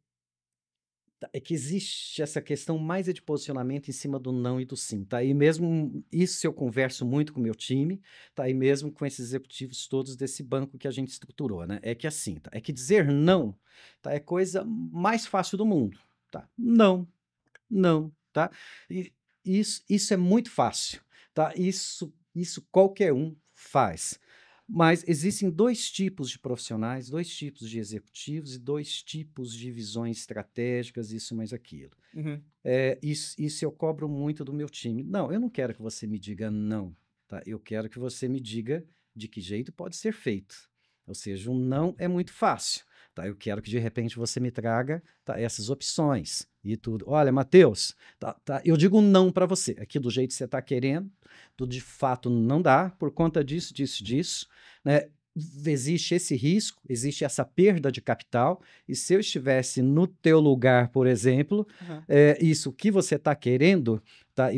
é que existe essa questão mais de posicionamento em cima do não e do sim, tá? E mesmo isso eu converso muito com o meu time, tá? E mesmo com esses executivos todos desse banco que a gente estruturou, né? É que assim, tá? É que dizer não, tá? É coisa mais fácil do mundo, tá? Não, não, tá? E isso é muito fácil, tá? Isso qualquer um faz. Mas existem dois tipos de profissionais, dois tipos de executivos e dois tipos de visões estratégicas, isso mais aquilo. Isso eu cobro muito do meu time. Não, eu não quero que você me diga não, tá? Eu quero que você me diga de que jeito pode ser feito. Ou seja, um não é muito fácil. Tá, eu quero que de repente você me traga, tá, essas opções e tudo. Olha, Matheus, eu digo um não para você. Aqui do jeito que você está querendo, tudo de fato não dá por conta disso, né? Existe esse risco, existe essa perda de capital, e se eu estivesse no teu lugar, por exemplo, isso que você está querendo, tá,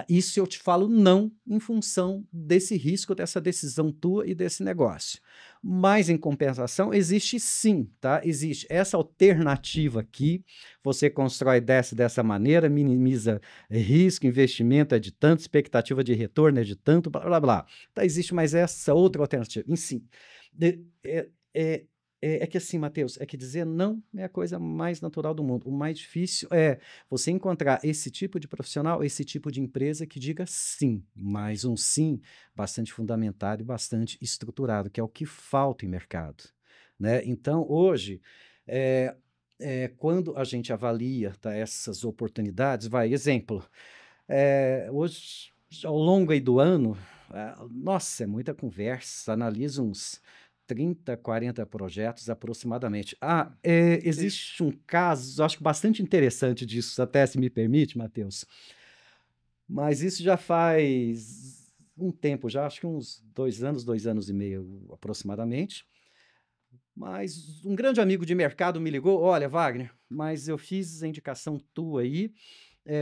isso eu te falo não em função desse risco, dessa decisão tua e desse negócio. Mas, em compensação, existe sim, tá? Existe essa alternativa aqui, você constrói dessa maneira, minimiza risco, investimento é de tanto, expectativa de retorno é de tanto, blá, blá, blá. Tá, existe mais essa outra alternativa. Em sim, é que assim, Matheus, é que dizer não é a coisa mais natural do mundo. O mais difícil é você encontrar esse tipo de profissional, esse tipo de empresa que diga sim, mas um sim bastante fundamentado e bastante estruturado, que é o que falta em mercado, né? Então, hoje, quando a gente avalia, tá, essas oportunidades, exemplo, hoje, ao longo aí do ano, nossa, é muita conversa, analisa uns 30, 40 projetos aproximadamente. Existe um caso, acho que bastante interessante disso, até se me permite, Matheus, mas isso já faz um tempo, já acho que uns 2 anos e meio aproximadamente. Mas um grande amigo de mercado me ligou: olha, Wagner, mas eu fiz a indicação tua aí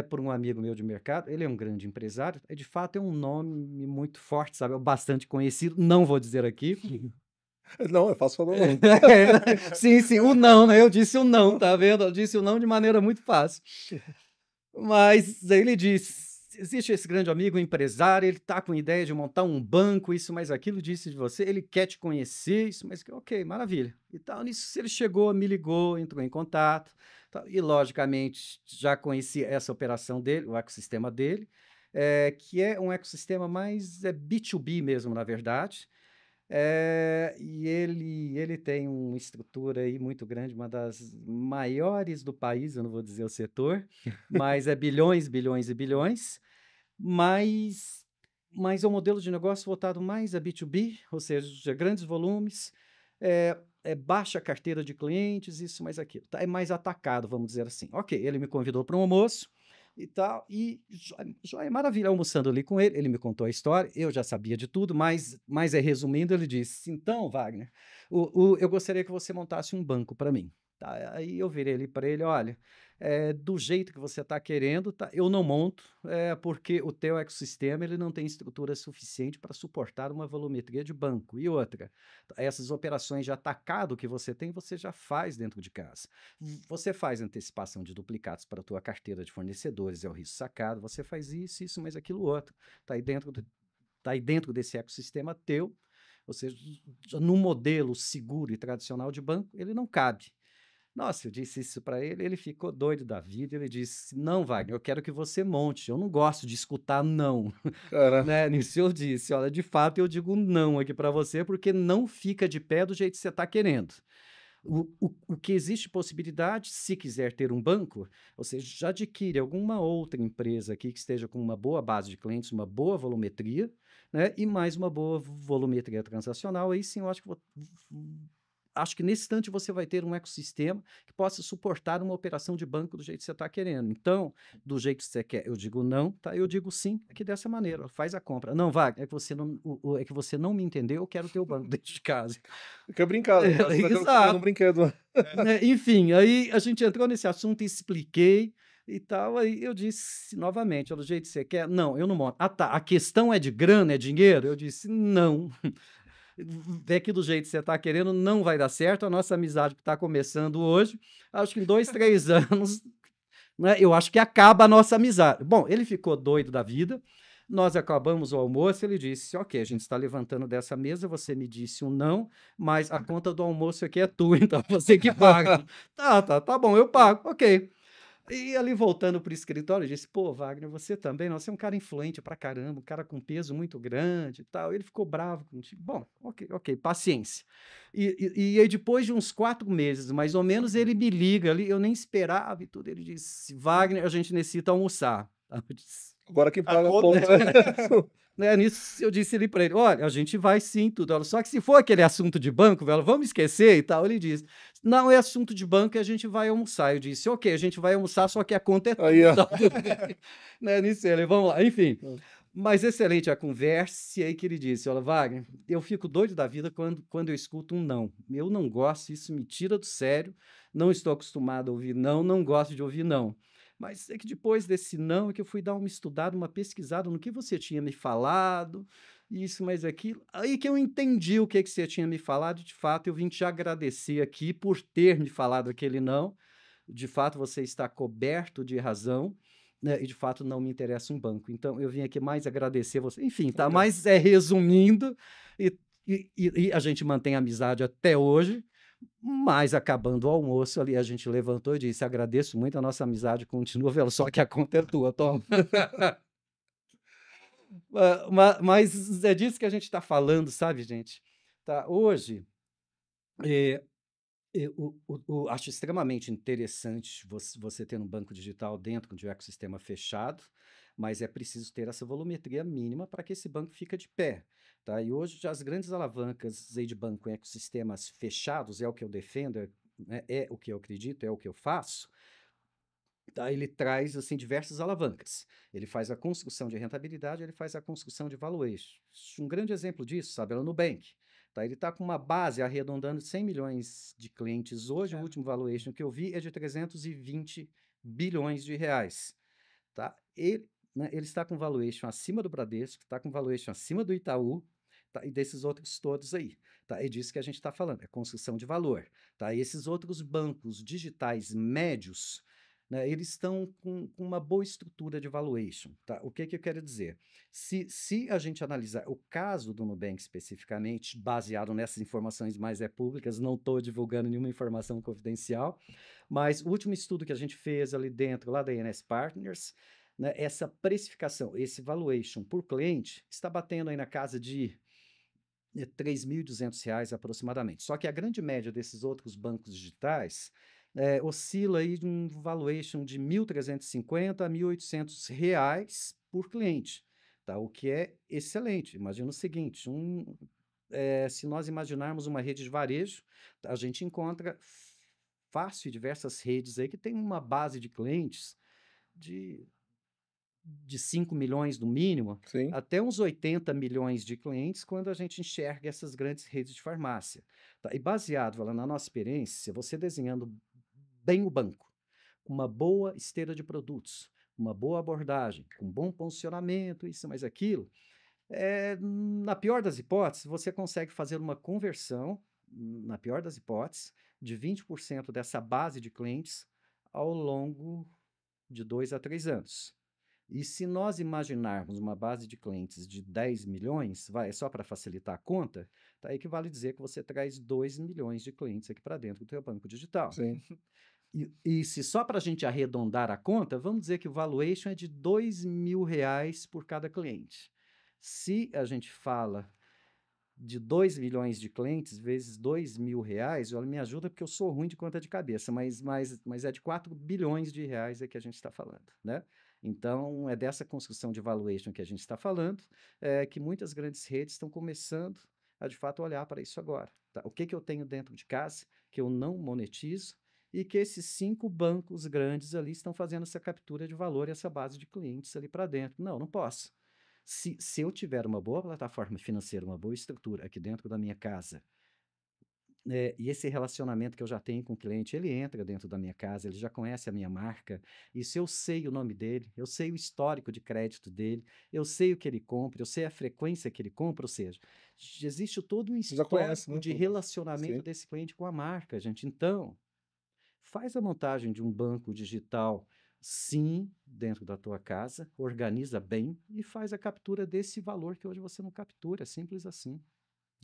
por um amigo meu de mercado. Ele é um grande empresário, de fato é um nome muito forte, sabe? Bastante conhecido, não vou dizer aqui. Não, é fácil falar não. Sim, o não, né? Eu disse o não, tá vendo? Eu disse o não de maneira muito fácil. Mas aí ele disse: existe esse grande amigo empresário, ele tá com ideia de montar um banco, isso mais aquilo, disse de você, ele quer te conhecer, isso mais ok, maravilha. E tal, nisso ele chegou, me ligou, entrou em contato, tal, e logicamente já conhecia essa operação dele, o ecossistema dele, que é um ecossistema mais B2B mesmo, na verdade. E ele tem uma estrutura aí muito grande, uma das maiores do país, eu não vou dizer o setor, mas é bilhões, bilhões e bilhões, mas é um modelo de negócio voltado mais a B2B, ou seja, grandes volumes, baixa carteira de clientes, isso mais aquilo. Tá? É mais atacado, vamos dizer assim. Ok, ele me convidou para um almoço e tal, e joia, maravilha, almoçando ali com ele, ele me contou a história, eu já sabia de tudo, mas resumindo, ele disse: então, Wagner, eu gostaria que você montasse um banco para mim. Tá? Aí eu virei ali para ele: olha, do jeito que você está querendo, tá? Eu não monto, porque o teu ecossistema ele não tem estrutura suficiente para suportar uma volumetria de banco. E outra, essas operações de atacado que você tem, você já faz dentro de casa. Você faz antecipação de duplicados para a tua carteira de fornecedores, é o risco sacado, você faz isso, mas aquilo outro. Está aí dentro desse ecossistema teu, ou seja, no modelo seguro e tradicional de banco, ele não cabe. Nossa, eu disse isso para ele, ele ficou doido da vida, ele disse: não, Wagner, eu quero que você monte, eu não gosto de escutar não. Né? Nisso eu disse: olha, de fato eu digo não aqui para você, porque não fica de pé do jeito que você está querendo. O que existe possibilidade, se quiser ter um banco, ou seja, já adquire alguma outra empresa aqui que esteja com uma boa base de clientes, uma boa volumetria, né, e mais uma boa volumetria transacional, aí sim eu acho que acho que nesse instante você vai ter um ecossistema que possa suportar uma operação de banco do jeito que você está querendo. Então, do jeito que você quer, eu digo não, tá? Eu digo sim, aqui dessa maneira, faz a compra. Não, Wagner, é que você não me entendeu, eu quero ter o banco dentro de casa. Quer brincar, né? Exato. Um brinquedo. Enfim, aí a gente entrou nesse assunto e expliquei e tal, aí eu disse novamente, do jeito que você quer, não, eu não monto. Ah, tá, a questão é de grana, é dinheiro? Eu disse, não. É que do jeito que você está querendo, não vai dar certo. A nossa amizade que está começando hoje, acho que em 2, 3 anos, né, eu acho que acaba a nossa amizade. Bom, ele ficou doido da vida, nós acabamos o almoço, ele disse, ok, a gente está levantando dessa mesa, você me disse um não, mas a conta do almoço aqui é tua, então você que paga. Tá bom, eu pago, ok. E ali voltando para o escritório, eu disse, pô, Wagner, você também, você é um cara influente pra caramba, um cara com peso muito grande e tal. Ele ficou bravo contigo. Bom, ok, paciência. E aí depois de uns 4 meses, mais ou menos, ele me liga ali, eu nem esperava e tudo. Ele disse, Wagner, a gente necessita almoçar. Eu disse, Agora quem paga a conta. Nisso eu disse ali para ele, olha, a gente vai sim, tudo. Só que se for aquele assunto de banco, velho, vamos esquecer e tal. Ele disse, não é assunto de banco e a gente vai almoçar. Eu disse, ok, a gente vai almoçar, só que a conta é tudo. Aí, ó. Nisso ele, vamos lá, enfim. Mas excelente a conversa, e aí que ele disse, olha, Wagner, eu fico doido da vida quando eu escuto um não. Eu não gosto, isso me tira do sério, não estou acostumado a ouvir não, não gosto de ouvir não. Mas é que depois desse não, é que eu fui dar uma estudada, uma pesquisada no que você tinha me falado, isso, mas aquilo. Aí que eu entendi o que você tinha me falado, e de fato eu vim te agradecer aqui por ter me falado aquele não. De fato você está coberto de razão, né? E de fato não me interessa um banco. Então eu vim aqui mais agradecer você. Enfim, tá? Mas resumindo, e a gente mantém a amizade até hoje. Mas acabando o almoço ali, a gente levantou e disse, agradeço muito, a nossa amizade continua, velho, só que a conta é tua, toma. Mas é disso que a gente está falando, sabe, gente? Tá? Hoje, eu acho extremamente interessante você ter um banco digital dentro de um ecossistema fechado, mas é preciso ter essa volumetria mínima para que esse banco fique de pé. Tá? E hoje já as grandes alavancas aí de banco em ecossistemas fechados, é o que eu defendo, é o que eu acredito, é o que eu faço. Tá? Ele traz assim diversas alavancas. Ele faz a construção de rentabilidade, ele faz a construção de valuation. Um grande exemplo disso, sabe, é o Nubank. Tá? Ele está com uma base arredondando 100 milhões de clientes. Hoje, o último valuation que eu vi é de 320 bilhões de reais. Tá? Ele está com valuation acima do Bradesco, está com valuation acima do Itaú, tá? E desses outros todos aí. Tá? É disso que a gente está falando, é construção de valor. Tá? E esses outros bancos digitais médios, né, eles estão com uma boa estrutura de valuation. Tá? O que eu quero dizer? Se a gente analisar o caso do Nubank especificamente, baseado nessas informações mais públicas, não estou divulgando nenhuma informação confidencial, mas o último estudo que a gente fez ali dentro, lá da INS Partners, né, essa precificação, esse valuation por cliente, está batendo aí na casa de R$ 3.200 aproximadamente. Só que a grande média desses outros bancos digitais oscila aí de um valuation de R$ 1.350 a R$ 1.800 por cliente, tá? O que é excelente. Imagina o seguinte, se nós imaginarmos uma rede de varejo, a gente encontra fácil diversas redes aí que tem uma base de clientes de 5 milhões no mínimo, Sim. até uns 80 milhões de clientes quando a gente enxerga essas grandes redes de farmácia. Tá? E baseado na nossa experiência, você desenhando bem o banco, com uma boa esteira de produtos, uma boa abordagem, com bom posicionamento, isso mais aquilo, na pior das hipóteses, você consegue fazer uma conversão, na pior das hipóteses, de 20% dessa base de clientes ao longo de 2 a 3 anos. E se nós imaginarmos uma base de clientes de 10 milhões, só para facilitar a conta, tá, equivale dizer que você traz 2 milhões de clientes aqui para dentro do teu banco digital. Sim. E se só para a gente arredondar a conta, vamos dizer que o valuation é de R$ 2.000 por cada cliente. Se a gente fala de 2 milhões de clientes vezes R$ 2.000, olha, me ajuda porque eu sou ruim de conta de cabeça, mas é de 4 bilhões de reais que a gente está falando, né? Então, é dessa construção de valuation que a gente está falando, que muitas grandes redes estão começando a, de fato, olhar para isso agora. Tá? O que eu tenho dentro de casa que eu não monetizo e que esses 5 bancos grandes ali estão fazendo essa captura de valor e essa base de clientes ali para dentro. Não, não posso. Se eu tiver uma boa plataforma financeira, uma boa estrutura aqui dentro da minha casa, e esse relacionamento que eu já tenho com o cliente, ele entra dentro da minha casa, ele já conhece a minha marca, e se eu sei o nome dele, eu sei o histórico de crédito dele, eu sei o que ele compra, eu sei a frequência que ele compra, ou seja, existe todo um Você já conhece, histórico né? de relacionamento Sim. desse cliente com a marca, gente. Então, faz a montagem de um banco digital, sim, dentro da tua casa, organiza bem e faz a captura desse valor que hoje você não captura, é simples assim.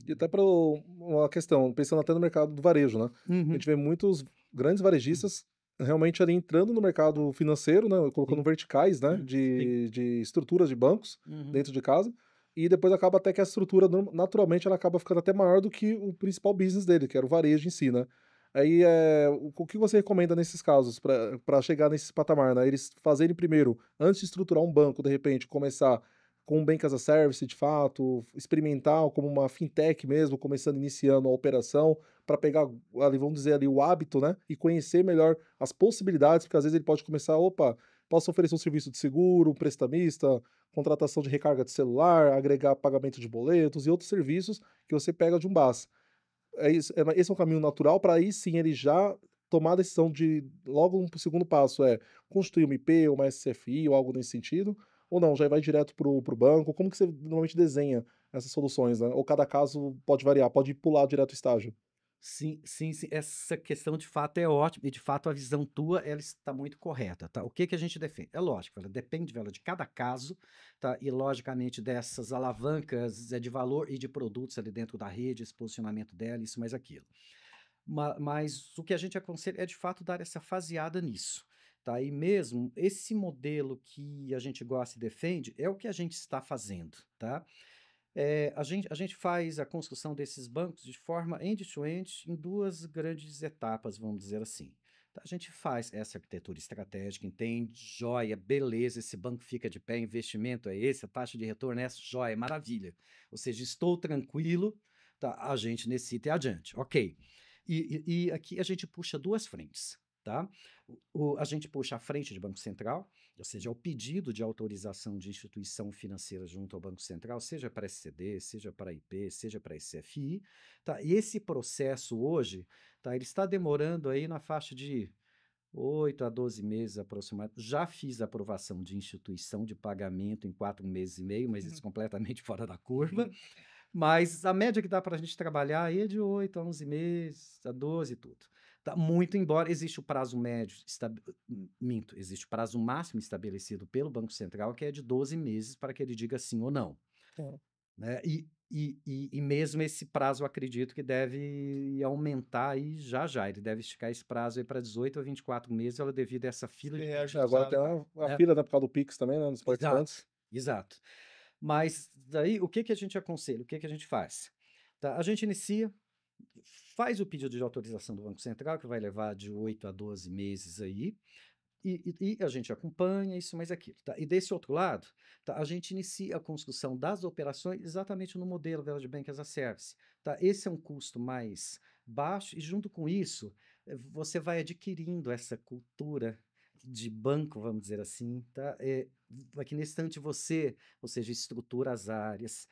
E até para uma questão, pensando até no mercado do varejo, né? A Uhum, gente vê muitos grandes varejistas realmente ali entrando no mercado financeiro, né? Colocando sim, verticais, né? sim. De estruturas de bancos Uhum. dentro de casa. E depois acaba até que a estrutura, naturalmente, ela acaba ficando até maior do que o principal business dele, que era o varejo em si, né? Aí, o que você recomenda nesses casos para chegar nesse patamar, né? Eles fazerem primeiro, antes de estruturar um banco, de repente, começar com um Bank as a Service, de fato, experimentar como uma fintech mesmo, começando, iniciando a operação, para pegar ali, vamos dizer ali, o hábito, né, e conhecer melhor as possibilidades, porque às vezes ele pode começar: "Opa, posso oferecer um serviço de seguro, um prestamista, contratação de recarga de celular, agregar pagamento de boletos e outros serviços que você pega de um BaaS". Esse é um caminho natural para aí sim ele já tomar a decisão de logo um segundo passo constituir uma IP, uma SCFI ou algo nesse sentido, ou não, já vai direto para o banco? Como que você normalmente desenha essas soluções, né? Ou cada caso pode variar, pode pular direto o estágio? Sim, sim, sim. Essa questão de fato é ótima e de fato a visão tua ela está muito correta, tá? O que que a gente defende? É lógico, ela depende, velho, de cada caso, tá? E logicamente dessas alavancas de valor e de produtos ali dentro da rede, esse posicionamento dela, isso mais aquilo. Mas o que a gente aconselha é de fato dar essa faseada nisso, tá? E mesmo esse modelo que a gente gosta e defende é o que a gente está fazendo, tá? A gente faz a construção desses bancos de forma end-to-end em 2 grandes etapas, vamos dizer assim. Tá, a gente faz essa arquitetura estratégica, entende, joia, beleza, esse banco fica de pé, investimento é esse, a taxa de retorno é essa, joia, maravilha. Ou seja, estou tranquilo, tá, a gente necessita ir adiante, ok. E aqui a gente puxa 2 frentes, tá? A gente puxa a frente de Banco Central, ou seja, o pedido de autorização de instituição financeira junto ao Banco Central, seja para SCD, seja para IP, seja para SFI, tá? E esse processo hoje, tá? Ele está demorando aí na faixa de 8 a 12 meses aproximadamente. Já fiz a aprovação de instituição de pagamento em 4 meses e meio, mas isso é completamente fora da curva. Mas a média que dá para a gente trabalhar aí é de 8 a 11 meses, a 12 e tudo. Tá muito embora existe o prazo médio, minto, existe o prazo máximo estabelecido pelo Banco Central, que é de 12 meses para que ele diga sim ou não, Tá. né? E mesmo esse prazo eu acredito que deve aumentar aí já já, ele deve esticar esse prazo aí para 18 a 24 meses, ela devido a essa fila Ser de Agora reajustado. tem a é, fila, né, por causa do Pix também, né, dos exato, participantes. exato. Mas daí o que que a gente aconselha? O que que a gente faz? Tá? A gente inicia, faz o pedido de autorização do Banco Central, que vai levar de 8 a 12 meses aí, e a gente acompanha isso mais aquilo. Tá? E desse outro lado, tá, a gente inicia a construção das operações exatamente no modelo Vela de Bank as a Service. Tá? Esse é um custo mais baixo, e junto com isso, você vai adquirindo essa cultura de banco, vamos dizer assim, tá? Aqui nesse instante você, ou seja, estrutura as áreas,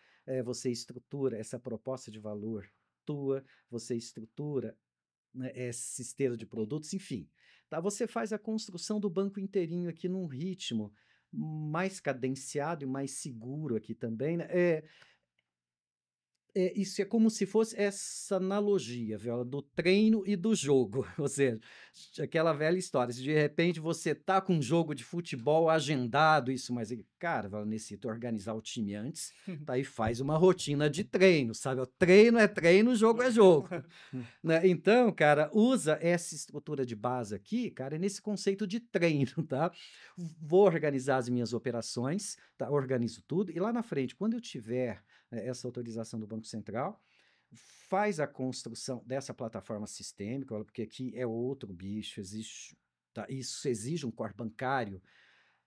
você estrutura essa proposta de valor tua, você estrutura, né, esse esteiro de produtos, enfim. Tá? Você faz a construção do banco inteirinho aqui num ritmo mais cadenciado e mais seguro aqui também, né? Isso é como se fosse essa analogia, Viola, do treino e do jogo. Ou seja, aquela velha história. Se de repente você tá com um jogo de futebol agendado, isso, mas, cara, Viola, necessita organizar o time antes, tá? E faz uma rotina de treino, sabe? O treino é treino, o jogo é jogo. Né? Então, cara, usa essa estrutura de base aqui, cara, nesse conceito de treino, tá? Vou organizar as minhas operações, tá? Organizo tudo, e lá na frente, quando eu tiver essa autorização do Banco Central, faz a construção dessa plataforma sistêmica, porque aqui é outro bicho, existe, tá? Isso exige um core bancário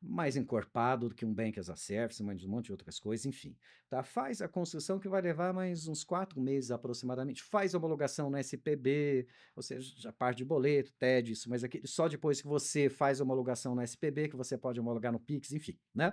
mais encorpado do que um Bank as a Service, mais um monte de outras coisas, enfim. Tá? Faz a construção que vai levar mais uns 4 meses aproximadamente. Faz a homologação no SPB, ou seja, já parte de boleto, TED, isso, mas aqui, só depois que você faz a homologação no SPB, que você pode homologar no Pix, enfim, né?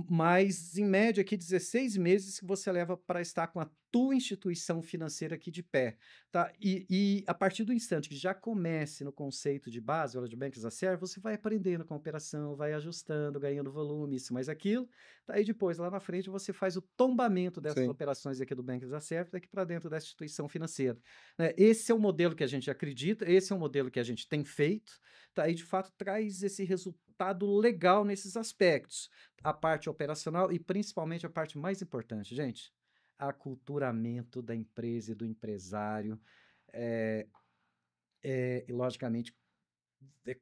Mas, em média, aqui 16 meses que você leva para estar com a tua instituição financeira aqui de pé, tá? E a partir do instante que já comece no conceito de base, de Bank as a Service, você vai aprendendo com a operação, vai ajustando, ganhando volume, isso mais aquilo, tá? E depois, lá na frente, você faz o tombamento dessas operações aqui do Bank as a Service, daqui para dentro da instituição financeira, né? Esse é o modelo que a gente acredita, esse é o modelo que a gente tem feito, tá? E, de fato, traz esse resultado legal nesses aspectos. A parte operacional e principalmente a parte mais importante, gente, aculturamento da empresa e do empresário, e logicamente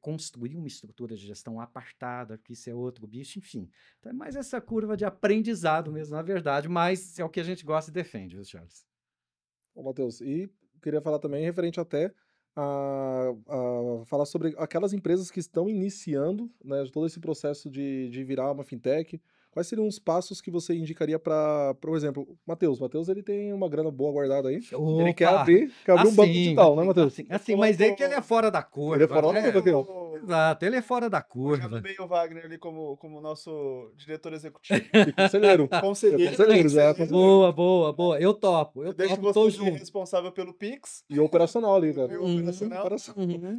construir uma estrutura de gestão apartada, que isso é outro bicho, enfim. Então é mais essa curva de aprendizado mesmo, na verdade, mas é o que a gente gosta e defende, viu, Charles? Ô, Matheus, e queria falar também referente até a falar sobre aquelas empresas que estão iniciando, né, todo esse processo de virar uma fintech. Quais seriam os passos que você indicaria para, por exemplo, o Matheus? Matheus, ele tem uma grana boa guardada aí. Ele quer abrir um banco digital, né, Matheus? Assim, mas é que ele é fora da curva. Ele é fora da curva aqui, ó. Exato, ele é fora da curva. Eu bem o Wagner ali como nosso diretor executivo. E conselheiro. Conselheiro já. Boa. Eu topo. Eu deixo topo, você responsável pelo Pix. E operacional ali, cara.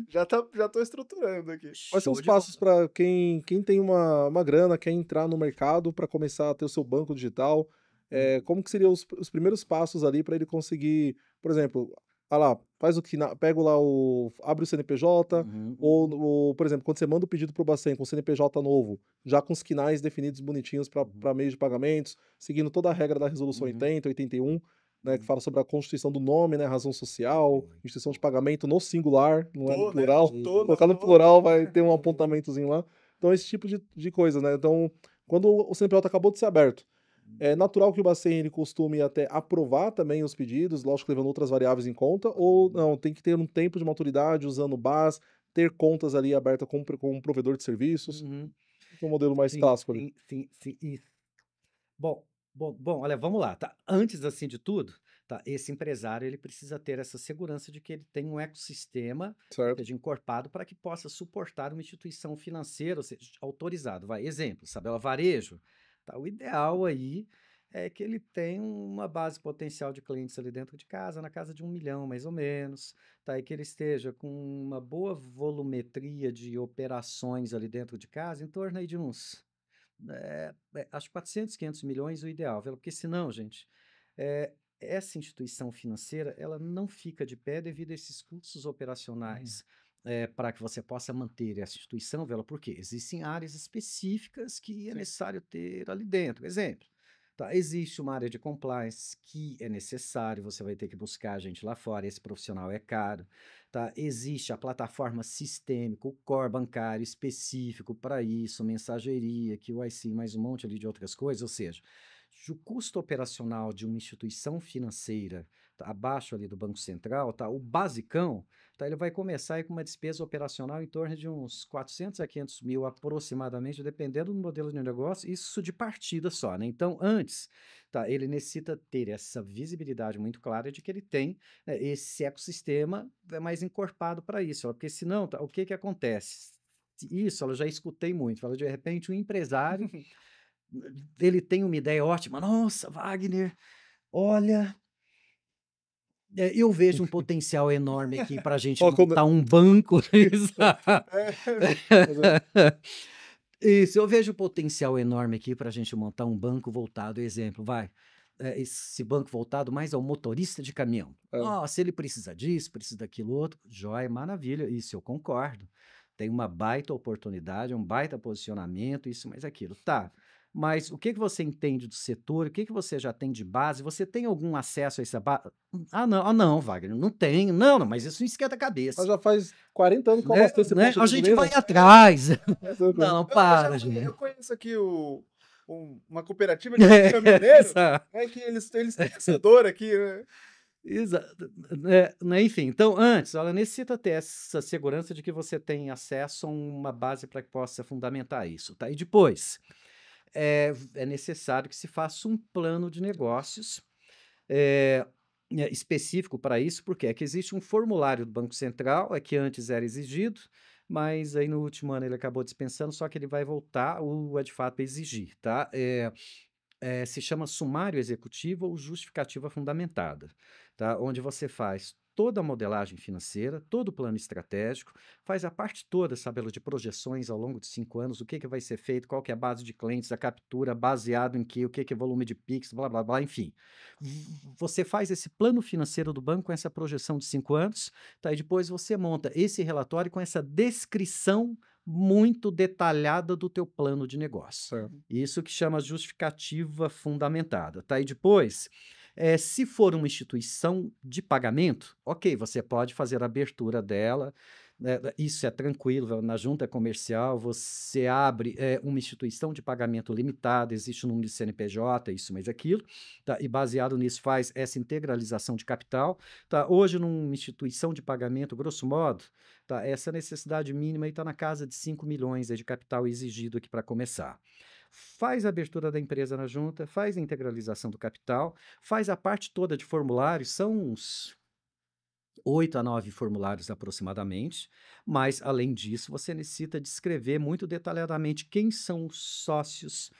Já tô estruturando aqui. Quais são os passos para quem tem uma grana, quer entrar no mercado para começar a ter o seu banco digital? Como que seriam os primeiros passos ali para ele conseguir, por exemplo, abre o CNPJ, ou, por exemplo, quando você manda o pedido para o Bacen com o CNPJ novo, já com os quinais definidos bonitinhos para meios de pagamentos, seguindo toda a regra da resolução 80, 81, né, que fala sobre a constituição do nome, né, razão social, instituição de pagamento no singular, não é no plural. Colocar no plural vai ter um apontamentozinho lá. Então, esse tipo de coisa, né? Então, quando o CNPJ acabou de ser aberto, é natural que o Bacen ele costume até aprovar também os pedidos, lógico levando outras variáveis em conta, ou não, tem que ter um tempo de maturidade usando o BAS, ter contas ali abertas com um provedor de serviços, um modelo mais clássico ali. Sim. Bom, olha, vamos lá, tá? Antes, assim, de tudo, tá? Esse empresário, ele precisa ter essa segurança de que ele tem um ecossistema de encorpado para que possa suportar uma instituição financeira, ou seja, autorizado. Exemplo, Sabela Varejo, tá? O ideal aí é que ele tenha uma base potencial de clientes ali dentro de casa, na casa de 1 milhão, mais ou menos, tá? E que ele esteja com uma boa volumetria de operações ali dentro de casa, em torno aí de uns... acho 400, 500 milhões o ideal, porque senão, gente, essa instituição financeira, ela não fica de pé devido a esses custos operacionais para que você possa manter essa instituição, porque existem áreas específicas que é necessário ter ali dentro. Exemplo, tá? Existe uma área de compliance que é necessário, você vai ter que buscar gente lá fora, esse profissional é caro. Tá? Existe a plataforma sistêmica, o core bancário específico para isso, mensageria, KYC, mais um monte ali de outras coisas, ou seja, o custo operacional de uma instituição financeira, tá, abaixo ali do Banco Central, tá, o basicão, tá, ele vai começar aí com uma despesa operacional em torno de uns 400 a 500 mil aproximadamente, dependendo do modelo de negócio, isso de partida só, né? Então, antes, tá, ele necessita ter essa visibilidade muito clara de que ele tem esse ecossistema mais encorpado para isso, porque senão, tá, o que acontece? Isso, eu já escutei muito, fala de repente um empresário ele tem uma ideia ótima. Nossa, Wagner, olha, eu vejo um potencial enorme aqui para a gente montar um banco. Isso, eu vejo um potencial enorme aqui para a gente montar um banco voltado, exemplo, esse banco voltado mais ao motorista de caminhão. Se ele precisa disso, precisa daquilo outro, joia, maravilha, isso eu concordo. Tem uma baita oportunidade, um baita posicionamento, isso mais aquilo. Tá. Mas o que você entende do setor? O que você já tem de base? Você tem algum acesso a essa base? Não, Wagner, não tenho. Não, mas isso não esquenta a cabeça. Mas já faz 40 anos que eu mostro esse ponto. A gente vai atrás. Não, para, gente. Eu conheço aqui uma cooperativa de caminhoneiro, que eles têm essa dor aqui, né? Enfim, então antes, ela necessita ter essa segurança de que você tem acesso a uma base para que possa fundamentar isso, tá? E depois, é necessário que se faça um plano de negócios é, específico para isso, porque é que existe um formulário do Banco Central, que antes era exigido, mas aí no último ano ele acabou dispensando, só que ele vai voltar de fato a exigir, tá? Se chama sumário executivo ou justificativa fundamentada, tá? Onde você faz toda a modelagem financeira, todo o plano estratégico, faz a parte toda, sabe, de projeções ao longo de 5 anos, o que que vai ser feito, qual que é a base de clientes, a captura, baseado em que, o que que é volume de Pix, blá, blá, blá, enfim. Você faz esse plano financeiro do banco com essa projeção de 5 anos, tá? E depois você monta esse relatório com essa descrição muito detalhada do teu plano de negócio. Certo. Isso que chama justificativa fundamentada, tá? E depois, se for uma instituição de pagamento, ok, você pode fazer a abertura dela, né, isso é tranquilo, na junta comercial você abre uma instituição de pagamento limitada, existe o número de CNPJ, isso, mas aquilo, tá? E baseado nisso faz essa integralização de capital, tá? Hoje, numa instituição de pagamento, grosso modo, tá? Essa necessidade mínima está na casa de 5 milhões de capital exigido aqui para começar. Faz a abertura da empresa na junta, faz a integralização do capital, faz a parte toda de formulários, são uns 8 a 9 formulários aproximadamente, mas além disso você necessita descrever muito detalhadamente quem são os sócios,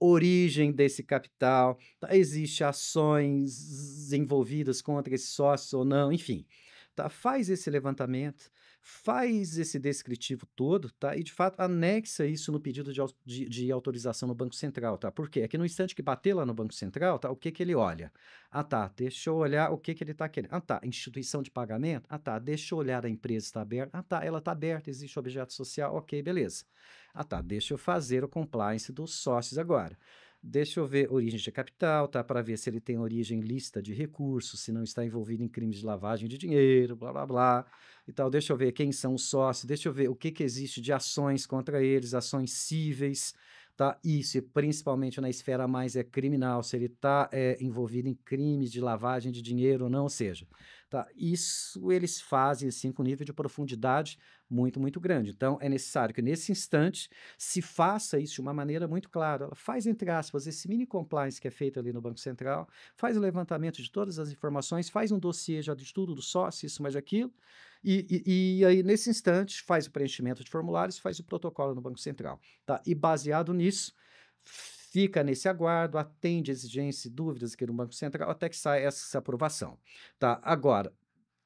origem desse capital, tá? Existe ações envolvidas contra esses sócios ou não, enfim, tá? Faz esse levantamento, faz esse descritivo todo, tá? E de fato anexa isso no pedido de autorização no Banco Central, tá? Por quê? É que no instante que bater lá no Banco Central, tá? O que que ele olha? Ah, tá, deixa eu olhar o que que ele está querendo. Ah, tá, instituição de pagamento? Ah, tá, deixa eu olhar a empresa está aberta. Ah, tá, ela está aberta, existe objeto social, ok, beleza. Ah, tá, deixa eu fazer o compliance dos sócios agora. Deixa eu ver origem de capital, tá? Para ver se ele tem origem lícita de recursos, se não está envolvido em crimes de lavagem de dinheiro, blá, blá, blá, e tal. Deixa eu ver quem são os sócios, deixa eu ver o que que existe de ações contra eles, ações cíveis, tá? Isso, e principalmente na esfera mais criminal, se ele está envolvido em crimes de lavagem de dinheiro ou não, ou seja, tá? Isso eles fazem, assim, com nível de profundidade muito, muito grande. Então, é necessário que, nesse instante, se faça isso de uma maneira muito clara. Ela faz, entre aspas, esse mini compliance que é feito ali no Banco Central, faz o levantamento de todas as informações, faz um dossiê já de estudo do sócio, isso mais aquilo, e aí, nesse instante, faz o preenchimento de formulários, faz o protocolo no Banco Central, tá? E baseado nisso, fica nesse aguardo, atende exigências e dúvidas aqui no Banco Central até que saia essa aprovação, tá? Agora,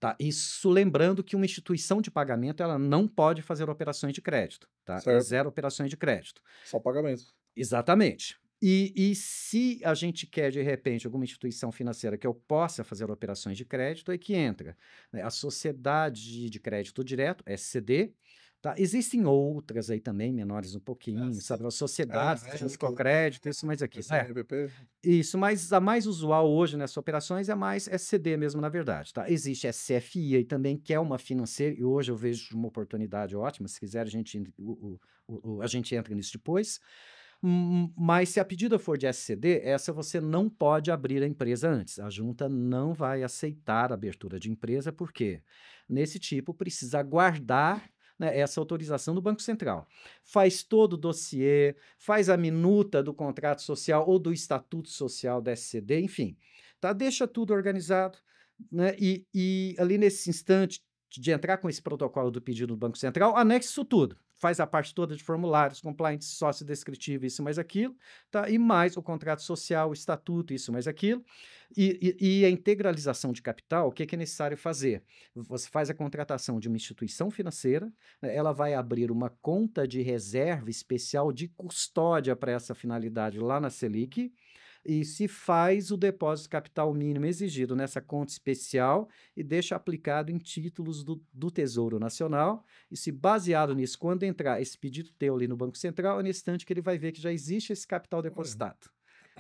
tá, isso lembrando que uma instituição de pagamento ela não pode fazer operações de crédito, tá? Certo. Zero operações de crédito. Só pagamento. Exatamente. E se a gente quer, de repente, alguma instituição financeira que eu possa fazer operações de crédito, é que entra, né? A Sociedade de Crédito Direto, SCD, tá? Existem outras aí também, menores um pouquinho, sabe? As sociedades de crédito, isso mais aqui. CNPP. Isso, mas a mais usual hoje nessas operações é mais SCD mesmo, na verdade, tá? Existe SFI aí também, que é uma financeira, e hoje eu vejo uma oportunidade ótima, se quiser a gente entra nisso depois, mas se a pedida for de SCD, essa você não pode abrir a empresa antes, a junta não vai aceitar a abertura de empresa, por quê? Nesse tipo precisa aguardar, né, essa autorização do Banco Central. Faz todo o dossiê, faz a minuta do contrato social ou do estatuto social da SCD, enfim, tá? Deixa tudo organizado, né? E ali nesse instante de entrar com esse protocolo do pedido do Banco Central, anexa isso tudo. Faz a parte toda de formulários, compliance, sócio descritivo, isso mais aquilo, tá? E mais o contrato social, o estatuto, isso mais aquilo. E a integralização de capital, o que que é necessário fazer? Você faz a contratação de uma instituição financeira, né? Ela vai abrir uma conta de reserva especial de custódia para essa finalidade lá na Selic, e se faz o depósito capital mínimo exigido nessa conta especial e deixa aplicado em títulos do Tesouro Nacional. E se baseado nisso, quando entrar esse pedido teu ali no Banco Central, é nesse instante que ele vai ver que já existe esse capital depositado.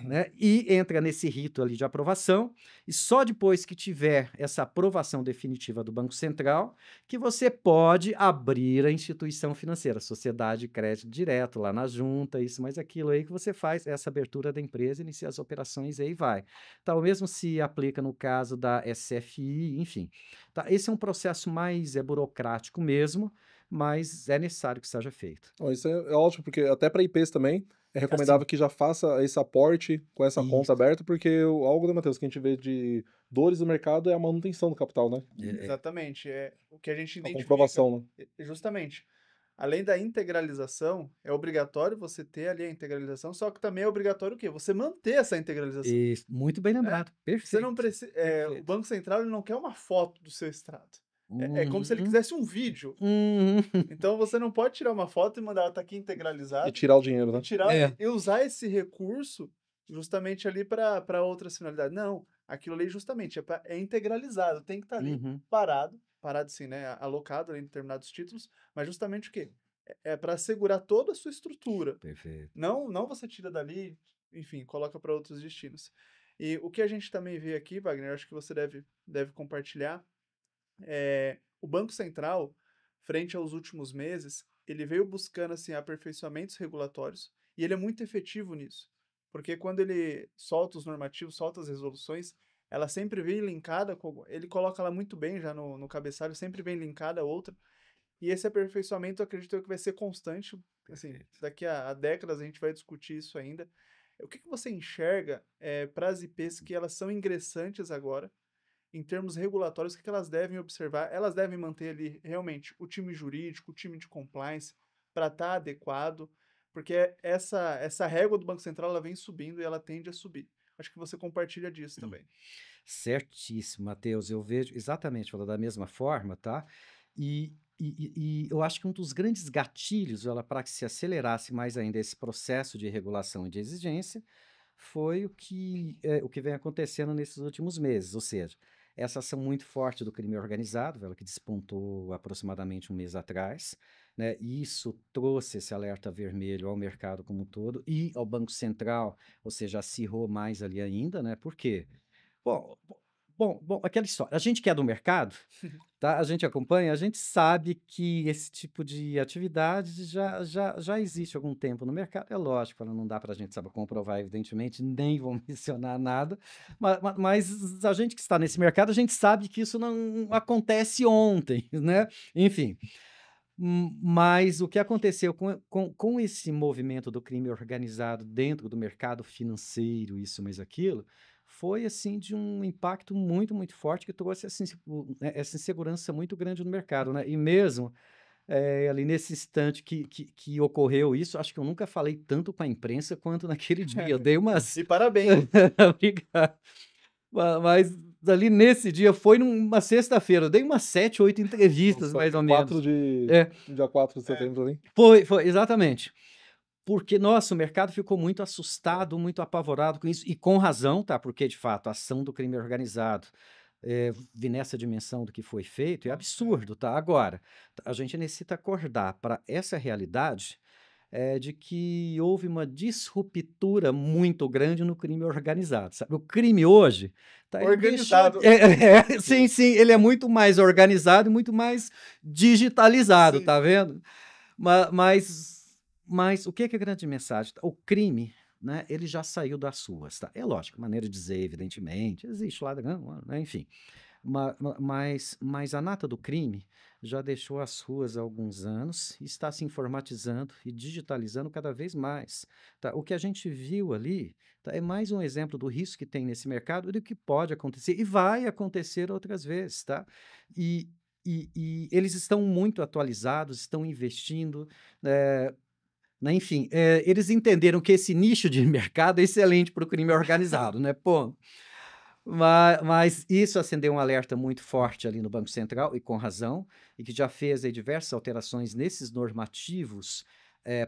né? E entra nesse rito ali de aprovação, e só depois que tiver essa aprovação definitiva do Banco Central, que você pode abrir a instituição financeira, sociedade de crédito direto, lá na junta, isso, mais aquilo aí que você faz, essa abertura da empresa, inicia as operações e aí vai. Tá, o mesmo se aplica no caso da SFI, enfim. Tá, esse é um processo mais burocrático mesmo, mas é necessário que seja feito. Bom, isso é ótimo, porque até para IPs também é recomendável que já faça esse aporte com essa conta Isso. aberta, porque algo, né, Matheus, que a gente vê de dores do mercado é a manutenção do capital, né? Exatamente. É o que a gente A identifica. comprovação, né? Justamente. Além da integralização, é obrigatório você ter ali a integralização, só que também é obrigatório o quê? Você manter essa integralização. Isso, muito bem lembrado. Você Perfeito. não precisa. O Perfeito. Banco Central ele não quer uma foto do seu extrato. É como se ele Uhum. quisesse um vídeo. Uhum. Então você não pode tirar uma foto e mandar ela tá aqui integralizada E tirar o dinheiro, e né? tirar É. e usar esse recurso justamente ali para outras finalidades. Não, aquilo ali justamente é integralizado, tem que estar ali Uhum. parado assim, né, alocado em determinados títulos, mas justamente o quê? É para assegurar toda a sua estrutura. Perfeito. Não você tira dali, enfim, coloca para outros destinos. E o que a gente também vê aqui, Wagner, acho que você deve compartilhar, o Banco Central, frente aos últimos meses, ele veio buscando assim aperfeiçoamentos regulatórios e ele é muito efetivo nisso, porque quando ele solta os normativos, solta as resoluções, ela sempre vem linkada ele coloca ela muito bem já no cabeçalho, sempre vem linkada a outra, e esse aperfeiçoamento eu acredito que vai ser constante, assim, Perfeito. daqui a décadas a gente vai discutir isso ainda. O que você enxerga para as IPs que elas são ingressantes agora, em termos regulatórios, o que elas devem observar? Elas devem manter ali realmente o time jurídico, o time de compliance, para estar adequado, porque essa régua do Banco Central ela vem subindo e ela tende a subir. Acho que você compartilha disso também. Certíssimo, Matheus. Eu vejo exatamente falando da mesma forma, tá? E eu acho que um dos grandes gatilhos para que se acelerasse mais ainda esse processo de regulação e de exigência foi o que vem acontecendo nesses últimos meses, ou seja, essa ação muito forte do crime organizado, ela que despontou aproximadamente um mês atrás, né? E isso trouxe esse alerta vermelho ao mercado como um todo e ao Banco Central, ou seja, acirrou mais ali ainda, né? Por quê? Bom, bom, aquela história. A gente que é do mercado, tá? A gente acompanha, a gente sabe que esse tipo de atividade já existe há algum tempo no mercado. É lógico, ela não dá para a gente saber comprovar, evidentemente, nem vou mencionar nada, mas a gente que está nesse mercado, a gente sabe que isso não acontece ontem, né? Enfim. Mas o que aconteceu com esse movimento do crime organizado dentro do mercado financeiro, isso, mas aquilo, foi assim de um impacto muito, muito forte que trouxe assim, essa insegurança muito grande no mercado, né? E mesmo ali nesse instante que ocorreu isso, acho que eu nunca falei tanto com a imprensa quanto naquele dia. Eu dei umas. E parabéns. Obrigado. Mas ali nesse dia, foi numa sexta-feira, eu dei umas 7, 8 entrevistas, mais ou menos. Dia 4 de setembro ali. Foi, exatamente. Porque, nossa, o mercado ficou muito assustado, muito apavorado com isso, e com razão, tá? Porque, de fato, a ação do crime organizado, vir nessa dimensão do que foi feito, é absurdo, tá? Agora, a gente necessita acordar para essa realidade de que houve uma disruptura muito grande no crime organizado, sabe? O crime hoje tá Organizado. sim, ele é muito mais organizado e muito mais digitalizado, Sim. tá vendo? Mas o que é a grande mensagem? O crime, né, ele já saiu das ruas, tá? É lógico, maneira de dizer, evidentemente, existe lá, né, enfim. Mas a nata do crime já deixou as ruas há alguns anos e está se informatizando e digitalizando cada vez mais, tá? O que a gente viu ali, tá, é mais um exemplo do risco que tem nesse mercado e do que pode acontecer e vai acontecer outras vezes, tá? E eles estão muito atualizados, estão investindo, né, enfim, eles entenderam que esse nicho de mercado é excelente para o crime organizado, né? Pô. Mas isso acendeu um alerta muito forte ali no Banco Central, e com razão, e que já fez aí diversas alterações nesses normativos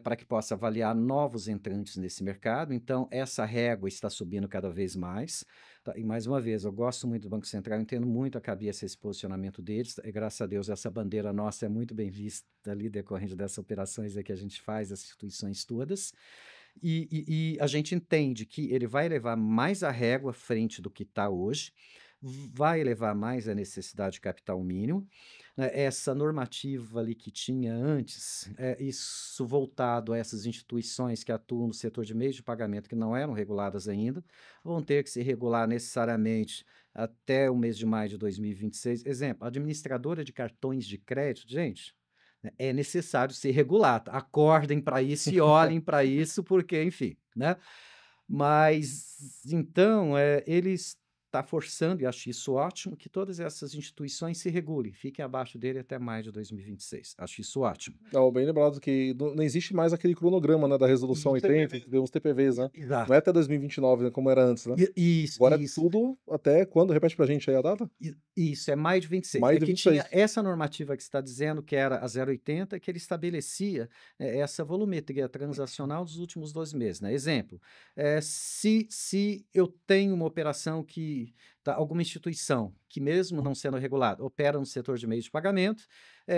para que possa avaliar novos entrantes nesse mercado. Então, essa régua está subindo cada vez mais. Tá? E, mais uma vez, eu gosto muito do Banco Central, entendo muito a cabeça esse posicionamento deles, e graças a Deus essa bandeira nossa é muito bem vista ali, decorrente dessas operações aí que a gente faz, as instituições todas. E a gente entende que ele vai levar mais a régua à frente do que está hoje, vai levar mais a necessidade de capital mínimo, né? Essa normativa ali que tinha antes, isso voltado a essas instituições que atuam no setor de meios de pagamento que não eram reguladas ainda, vão ter que se regular necessariamente até o mês de maio de 2026. Exemplo, administradora de cartões de crédito, gente, né, é necessário ser regulado. Acordem para isso e olhem para isso, porque, enfim, né? Mas, então, ele está forçando, e acho isso ótimo, que todas essas instituições se regulem, fiquem abaixo dele até maio de 2026. Acho isso ótimo. Não, bem lembrado que não existe mais aquele cronograma, né, da resolução 80, que deu uns TPVs, né? Não é Exato. até 2029, né, como era antes, né? Isso, Agora é isso. tudo até quando? Repete pra gente aí a data? Isso, é maio de 26. Maio É de que tinha 26. essa normativa que você está dizendo, que era a 080, que ele estabelecia essa volumetria transacional dos últimos 12 meses, né? Exemplo, se eu tenho uma operação que, alguma instituição que, mesmo não sendo regulada, opera no setor de meios de pagamento,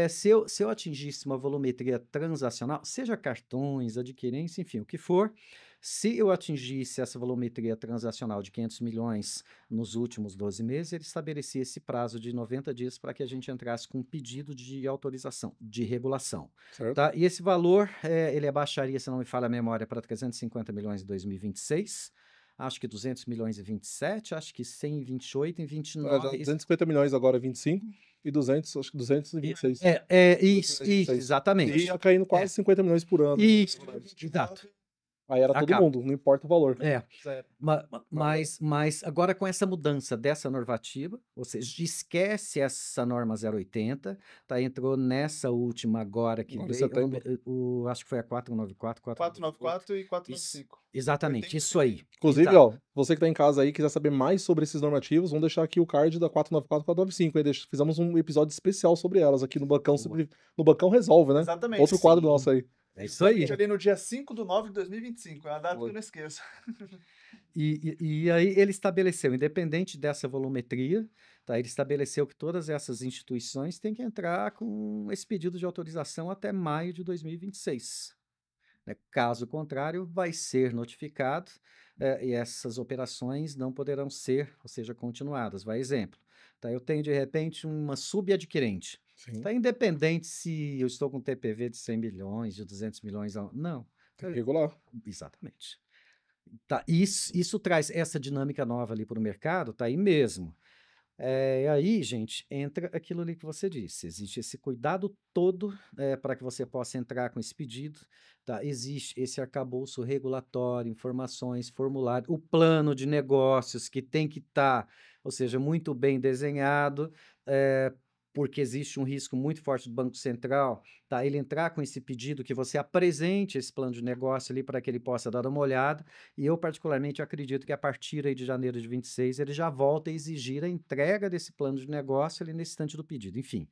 se eu atingisse uma volumetria transacional, seja cartões, adquirência, enfim, o que for, se eu atingisse essa volumetria transacional de 500 milhões nos últimos 12 meses, ele estabelecia esse prazo de 90 dias para que a gente entrasse com um pedido de autorização, de regulação. Certo. Tá? E esse valor, ele abaixaria, se não me falha a memória, para 350 milhões em 2026, acho que 200 milhões em 27, acho que 100 em 28, em Já 29... 250 milhões agora, 25, e 200, acho que 226. Isso, 226. exatamente. E ia caindo quase 50 milhões por ano. Isso, exato. Aí era todo Acaba. mundo, não importa o valor. Zero. Mas agora com essa mudança dessa normativa, ou seja, esquece essa norma 080, tá? Entrou nessa última agora que Agora em veio, setembro. acho que foi a 494, 494 e 495. Exatamente, isso aí. Inclusive, Exato. ó, você que tá em casa aí, quiser saber mais sobre esses normativos, vamos deixar aqui o card da 494 e 495. Aí fizemos um episódio especial sobre elas aqui no Bancão, no Bancão Resolve, né? Exatamente. Outro quadro Sim. nosso aí. É isso aí. Ali no dia 5/9/2025, é uma data que eu não esqueço. E aí ele estabeleceu, independente dessa volumetria, tá? Ele estabeleceu que todas essas instituições têm que entrar com esse pedido de autorização até maio de 2026. Né? Caso contrário, vai ser notificado e essas operações não poderão ser, ou seja, continuadas. Vai exemplo, tá? Eu tenho, de repente, uma subadquirente. Sim. Tá? Independente se eu estou com TPV de 100 milhões, de 200 milhões, não. Tem que regular. Exatamente. Tá, isso traz essa dinâmica nova ali para o mercado, tá aí mesmo. E aí, gente, entra aquilo ali que você disse. Existe esse cuidado todo para que você possa entrar com esse pedido. Tá? Existe esse arcabouço regulatório, informações, formulário, o plano de negócios que tem que estar, ou seja, muito bem desenhado, porque existe um risco muito forte do Banco Central, tá? Ele entrar com esse pedido, que você apresente esse plano de negócio ali para que ele possa dar uma olhada, e eu particularmente acredito que a partir aí de janeiro de 26 ele já volta a exigir a entrega desse plano de negócio ali nesse instante do pedido, enfim.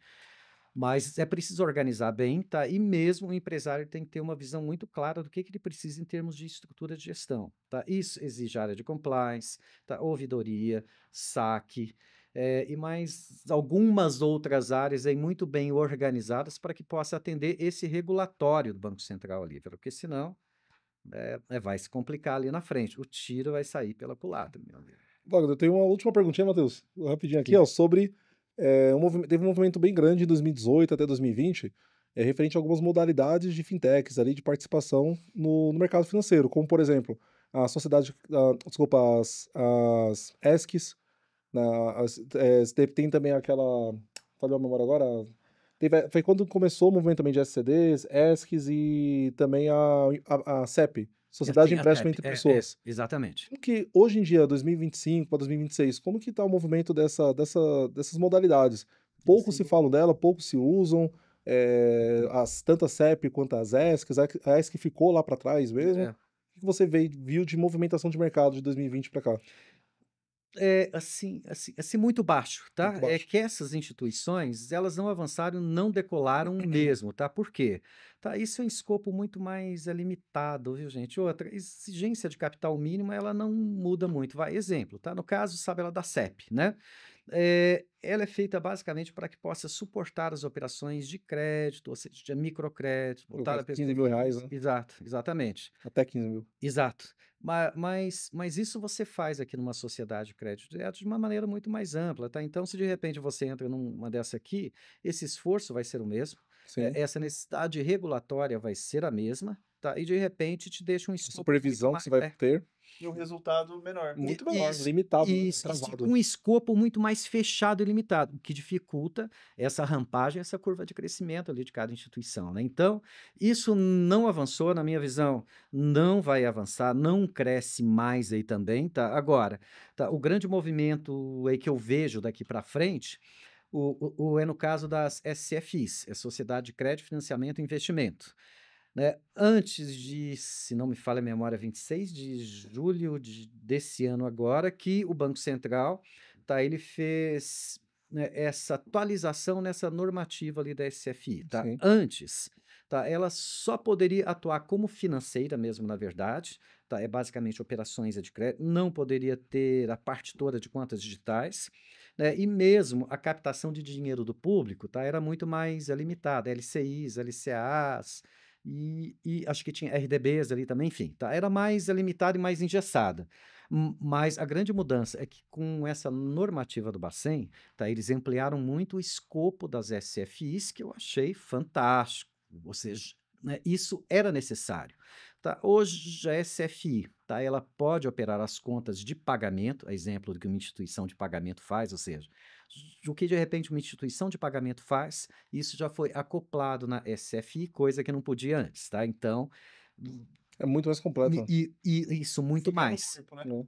Mas é preciso organizar bem, tá? E mesmo o empresário tem que ter uma visão muito clara do que ele precisa em termos de estrutura de gestão, tá? Isso exige área de compliance, tá? Ouvidoria, saque, e mais algumas outras áreas aí muito bem organizadas para que possa atender esse regulatório do Banco Central ali, porque senão vai se complicar ali na frente. O tiro vai sair pela culatra, meu amigo. Wagner, eu tenho uma última perguntinha, Matheus, rapidinho aqui, Sim. ó, sobre teve um movimento bem grande em 2018 até 2020, referente a algumas modalidades de fintechs ali, de participação no mercado financeiro, como, por exemplo, a sociedade, desculpa, as ESCs, tem também aquela, falei a memória agora, foi quando começou o movimento também de SCDs, ESCs e também a CEP, Sociedade de Tem a Empréstimo TEP, entre Pessoas. exatamente. Como que hoje em dia, 2025 para 2026, como que está o movimento dessas modalidades? Pouco Sim. se falam dela, pouco se usam, tanto a CEP quanto as ESCs, a ESC ficou lá para trás mesmo. O que você viu de movimentação de mercado de 2020 para cá? Assim, muito baixo, tá? Muito baixo. É que essas instituições, elas não avançaram, não decolaram mesmo, tá? Por quê? Tá? Isso é um escopo muito mais limitado, viu, gente? Outra, exigência de capital mínimo, ela não muda muito. Vai, exemplo, tá? No caso, sabe ela da CEP, né? Ela é feita basicamente para que possa suportar as operações de crédito, ou seja, de microcrédito, No voltar a caso, 15 mil reais, né? Exato, exatamente. Até 15 mil. Exato. Mas isso você faz aqui numa sociedade de crédito direto de uma maneira muito mais ampla, tá? Então, se de repente você entra numa dessa aqui, esse esforço vai ser o mesmo, Sim. essa necessidade regulatória vai ser a mesma, tá? E de repente te deixa um A escopo muito supervisão que mais, você vai ter, E um resultado menor. muito menor, isso, limitado, isso, travado. um escopo muito mais fechado e limitado, o que dificulta essa rampagem, essa curva de crescimento ali de cada instituição, né? Então, isso não avançou, na minha visão, não vai avançar, não cresce mais aí também, tá? Agora, tá, o grande movimento aí que eu vejo daqui para frente é no caso das SCFIs, é Sociedade de Crédito, Financiamento e Investimento, né? Antes de, se não me falha a memória, 26 de julho desse ano agora, que o Banco Central, tá, ele fez, né, essa atualização nessa normativa ali da SFI, tá? Sim. Antes, tá, ela só poderia atuar como financeira mesmo, na verdade, tá? É basicamente operações de crédito, não poderia ter a parte toda de contas digitais, né? E mesmo a captação de dinheiro do público, tá, era muito mais limitada, LCIs, LCAs, e acho que tinha RDBs ali também, enfim, tá? Era mais limitada e mais engessada. Mas a grande mudança é que com essa normativa do Bacen, tá, eles ampliaram muito o escopo das SFIs, que eu achei fantástico. Ou seja, né, isso era necessário. Tá? Hoje a SFI, tá, ela pode operar as contas de pagamento, a exemplo do que uma instituição de pagamento faz, ou seja, o que de repente uma instituição de pagamento faz, isso já foi acoplado na SFI, coisa que não podia antes, tá? Então, É muito mais completo. isso muito Fica no mais. corpo, né? Né?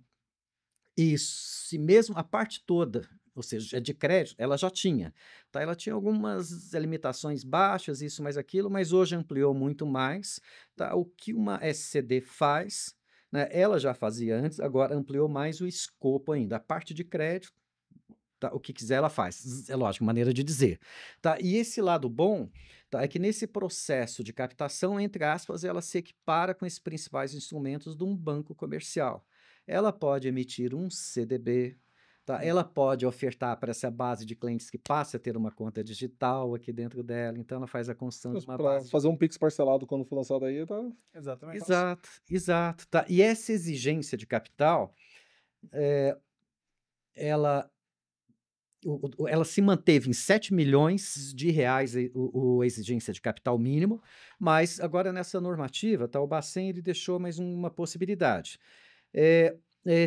Isso, e mesmo a parte toda, ou seja, de crédito, ela já tinha, tá? Ela tinha algumas limitações baixas, isso mais aquilo, mas hoje ampliou muito mais, tá? O que uma SCD faz, né? Ela já fazia antes, agora ampliou mais o escopo ainda. A parte de crédito, tá, o que quiser ela faz, é lógico, maneira de dizer, tá? E esse lado bom, tá, é que nesse processo de captação, entre aspas, ela se equipara com esses principais instrumentos de um banco comercial. Ela pode emitir um CDB, tá? Ela pode ofertar para essa base de clientes que passa a ter uma conta digital aqui dentro dela, então ela faz a construção de uma Para base. fazer um Pix parcelado quando for lançado aí, tá. Exatamente. Exato, exato, tá? E essa exigência de capital, ela ela se manteve em 7 milhões de reais a exigência de capital mínimo, mas agora nessa normativa, tá, o Bacen ele deixou mais uma possibilidade.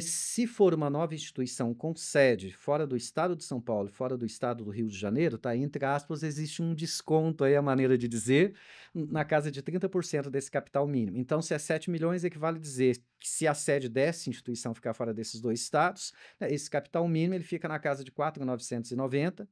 Se for uma nova instituição com sede fora do estado de São Paulo, fora do estado do Rio de Janeiro, tá, entre aspas, existe um desconto aí, a maneira de dizer, na casa de 30% desse capital mínimo. Então, se é 7 milhões, equivale a dizer que se a sede dessa instituição ficar fora desses dois estados, né, esse capital mínimo ele fica na casa de 4.990,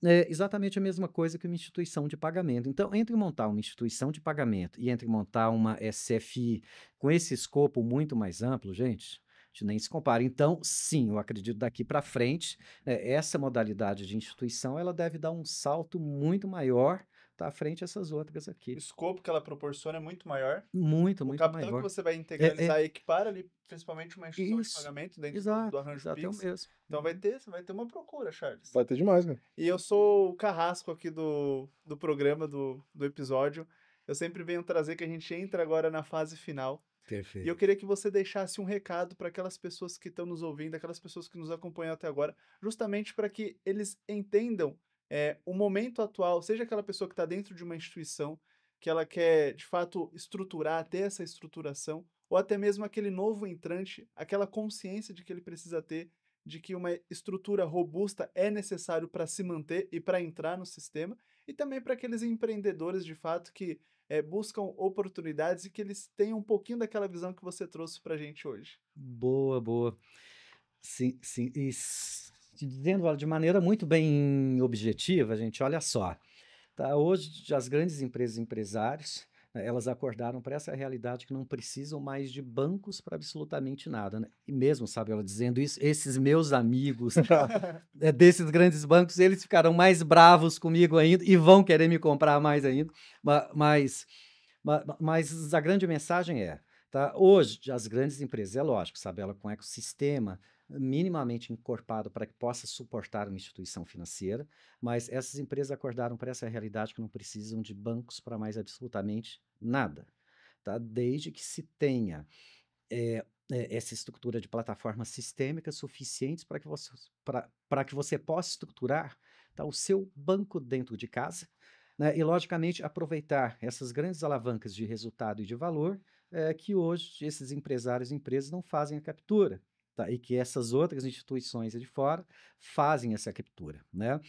é exatamente a mesma coisa que uma instituição de pagamento. Então, entre montar uma instituição de pagamento e entre montar uma SFI com esse escopo muito mais amplo, gente, a gente nem se compara. Então, sim, eu acredito daqui para frente, essa modalidade de instituição, ela deve dar um salto muito maior, tá, frente a essas outras O aqui. escopo que ela proporciona é muito maior. Muito, O muito capital que maior. você vai integralizar e equipara ali, principalmente uma instituição de Isso, pagamento dentro do exato, arranjo exato, é o Pix. mesmo. Então você vai ter uma procura, Charles. Vai ter demais, cara. E eu sou o carrasco aqui do programa, do episódio. Eu sempre venho trazer que a gente entra agora na fase final. E eu Perfeito. queria que você deixasse um recado para aquelas pessoas que estão nos ouvindo, aquelas pessoas que nos acompanham até agora, justamente para que eles entendam o momento atual, seja aquela pessoa que está dentro de uma instituição, que ela quer, de fato, estruturar, ter essa estruturação, ou até mesmo aquele novo entrante, aquela consciência de que ele precisa ter, de que uma estrutura robusta é necessário para se manter e para entrar no sistema, e também para aqueles empreendedores, de fato, que buscam oportunidades e que eles tenham um pouquinho daquela visão que você trouxe para a gente hoje. Boa, boa. Sim, sim. Dizendo olha, de maneira muito bem objetiva, gente, olha só. Tá, hoje, as grandes empresas e empresários, né, elas acordaram para essa realidade que não precisam mais de bancos para absolutamente nada, né? E mesmo, sabe, ela dizendo isso, esses meus amigos desses grandes bancos, eles ficarão mais bravos comigo ainda e vão querer me comprar mais ainda. Mas a grande mensagem tá? Hoje, as grandes empresas, é lógico, sabe, ela com ecossistema, minimamente encorpado para que possa suportar uma instituição financeira, mas essas empresas acordaram para essa realidade que não precisam de bancos para mais absolutamente nada, tá? Desde que se tenha essa estrutura de plataformas sistêmicas suficientes para que você possa estruturar, tá, o seu banco dentro de casa, né, e, logicamente, aproveitar essas grandes alavancas de resultado e de valor que hoje esses empresários e empresas não fazem a captura, tá, e que essas outras instituições de fora fazem essa captura, né?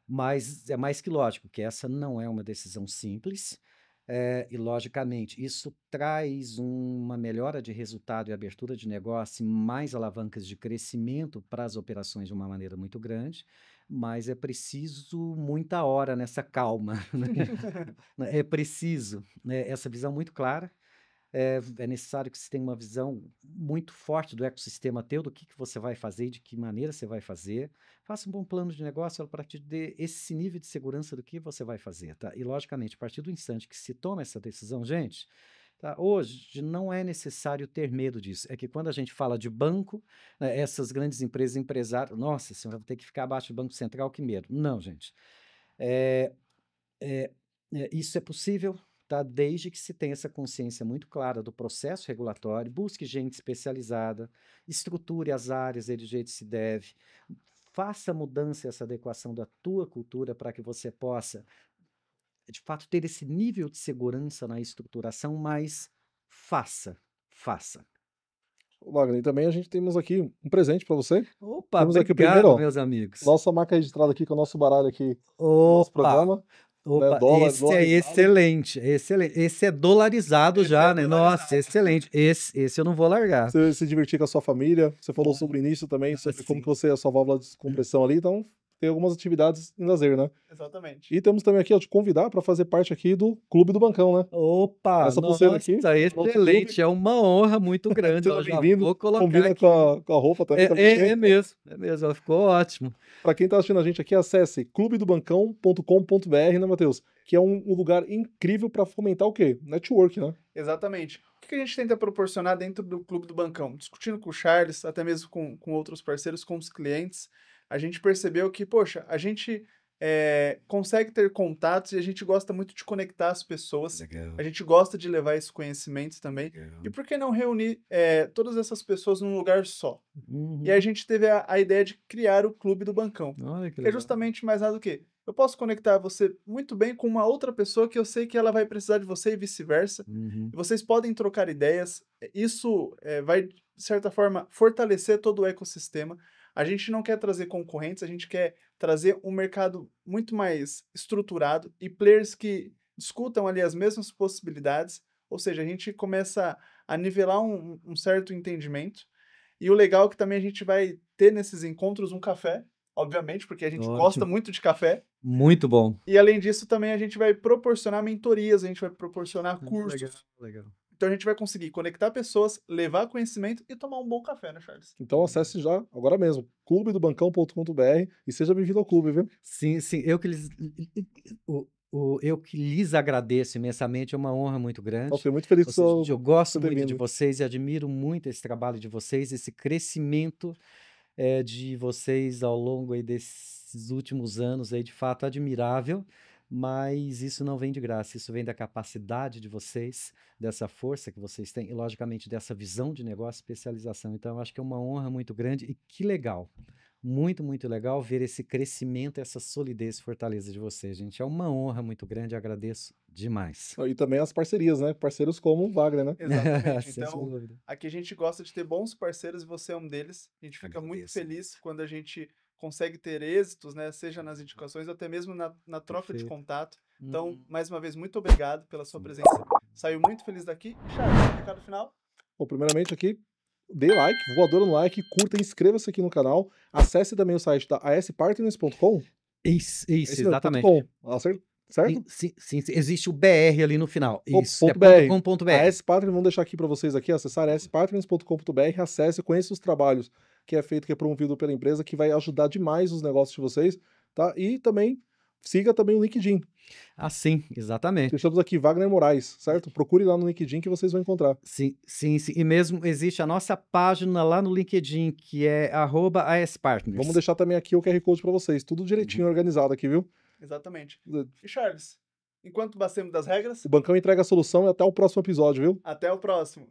Mas é mais que lógico que essa não é uma decisão simples, e, logicamente, isso traz uma melhora de resultado e abertura de negócio, e mais alavancas de crescimento para as operações de uma maneira muito grande, mas é preciso muita hora nessa calma, né? É preciso, né, essa visão muito clara. É necessário que você tenha uma visão muito forte do ecossistema teu, do que você vai fazer e de que maneira você vai fazer. Faça um bom plano de negócio para te dar esse nível de segurança do que você vai fazer, tá? E, logicamente, a partir do instante que se toma essa decisão, gente, tá? Hoje não é necessário ter medo disso. É que quando a gente fala de banco, né, essas grandes empresas, empresários, nossa senhora, vai ter que ficar abaixo do Banco Central, que medo. Não, gente. É, é, isso é possível, tá? Desde que se tenha essa consciência muito clara do processo regulatório, busque gente especializada, estruture as áreas do jeito que se deve, faça a mudança, essa adequação da tua cultura para que você possa, de fato, ter esse nível de segurança na estruturação, mas faça. Wagner, e também a gente temos aqui um presente para você. Opa, Temos aqui obrigado, primeiro, ó, meus amigos. nossa marca registrada aqui com o nosso baralho aqui do nosso programa. Opa, Dólar, esse é dolarizado. excelente, excelente. Esse é dolarizado Esse já, é né? dolarizado. Nossa, excelente. Esse eu não vou largar. Você se divertir com a sua família. Você falou sobre o início também, sobre sim. como que você é a sua válvula de descompressão ali. Então, tem algumas atividades em lazer, né? Exatamente. E temos também aqui, ó, te convidar para fazer parte aqui do Clube do Bancão, né? Opa, Essa pulseira aqui, nossa, excelente. É uma honra muito grande. Seja Eu já bem-vindo. vou colocar Combina aqui. com a roupa também. tá vestindo. É mesmo, ela ficou ótimo. Para quem está assistindo a gente aqui, acesse clubedobancão.com.br, né, Matheus? Que é um lugar incrível para fomentar o quê? Network, né? Exatamente. O que a gente tenta proporcionar dentro do Clube do Bancão? Discutindo com o Charles, até mesmo com outros parceiros, com os clientes, a gente percebeu que, poxa, a gente consegue ter contatos e a gente gosta muito de conectar as pessoas. Legal. A gente gosta de levar esse conhecimento também. E por que não reunir todas essas pessoas num lugar só? E aí a gente teve a ideia de criar o Clube do Bancão. Olha que Que é legal. justamente mais nada do que eu posso conectar você muito bem com uma outra pessoa que eu sei que ela vai precisar de você e vice-versa. Uhum. E vocês podem trocar ideias. Isso vai, de certa forma, fortalecer todo o ecossistema. A gente não quer trazer concorrentes, a gente quer trazer um mercado muito mais estruturado e players que discutam ali as mesmas possibilidades. Ou seja, a gente começa a nivelar um certo entendimento. E o legal é que também a gente vai ter nesses encontros um café, obviamente, porque a gente Ótimo. gosta muito de café. Muito bom. E além disso, também a gente vai proporcionar mentorias, a gente vai proporcionar cursos. Legal. Então a gente vai conseguir conectar pessoas, levar conhecimento e tomar um bom café, né, Charles? Então acesse já, agora mesmo, clubedobancão.com.br e seja bem-vindo ao clube, viu? Sim, eu que lhes agradeço imensamente, é uma honra muito grande. Eu fiquei muito feliz com Ou seja, eu gosto ter muito de vindo. vocês e admiro muito esse trabalho de vocês, esse crescimento de vocês ao longo aí desses últimos anos, aí, de fato admirável, mas isso não vem de graça, isso vem da capacidade de vocês, dessa força que vocês têm e, logicamente, dessa visão de negócio e especialização. Então, eu acho que é uma honra muito grande e que legal. Muito, muito legal ver esse crescimento, essa solidez e fortaleza de vocês, gente. É uma honra muito grande, agradeço demais. E também as parcerias, né? Parceiros como o Wagner, né? Exatamente. Sem Então, dúvida. aqui a gente gosta de ter bons parceiros e você é um deles. A gente fica muito Agradeço. feliz quando a gente consegue ter êxitos, né? Seja nas indicações ou até mesmo na troca de Perfeito. contato. Então, Uhum. mais uma vez, muito obrigado pela sua presença. Saiu muito feliz daqui. Charles, recado final? Bom, primeiramente aqui, dê like, voadora no like, curta, inscreva-se aqui no canal, acesse também o site da aspartners.com. Isso, Esse mesmo, exatamente. .com, certo? Sim, existe o BR ali no final. Isso, ponto é BR. .com.br. A S-Partners, vamos deixar aqui para vocês aqui, acessar aspartners.com.br, acesse, conheça os trabalhos que é feito, que é promovido pela empresa, que vai ajudar demais os negócios de vocês, tá? E também siga também o LinkedIn. Ah, sim, exatamente. Deixamos aqui Wagner Moraes, certo? Procure lá no LinkedIn que vocês vão encontrar. Sim. E mesmo existe a nossa página lá no LinkedIn, que é @ASPartners. Vamos deixar também aqui o QR Code para vocês. Tudo direitinho, organizado aqui, viu? Exatamente. E Charles, enquanto batemos das regras... O Bancão entrega a solução e até o próximo episódio, viu? Até o próximo.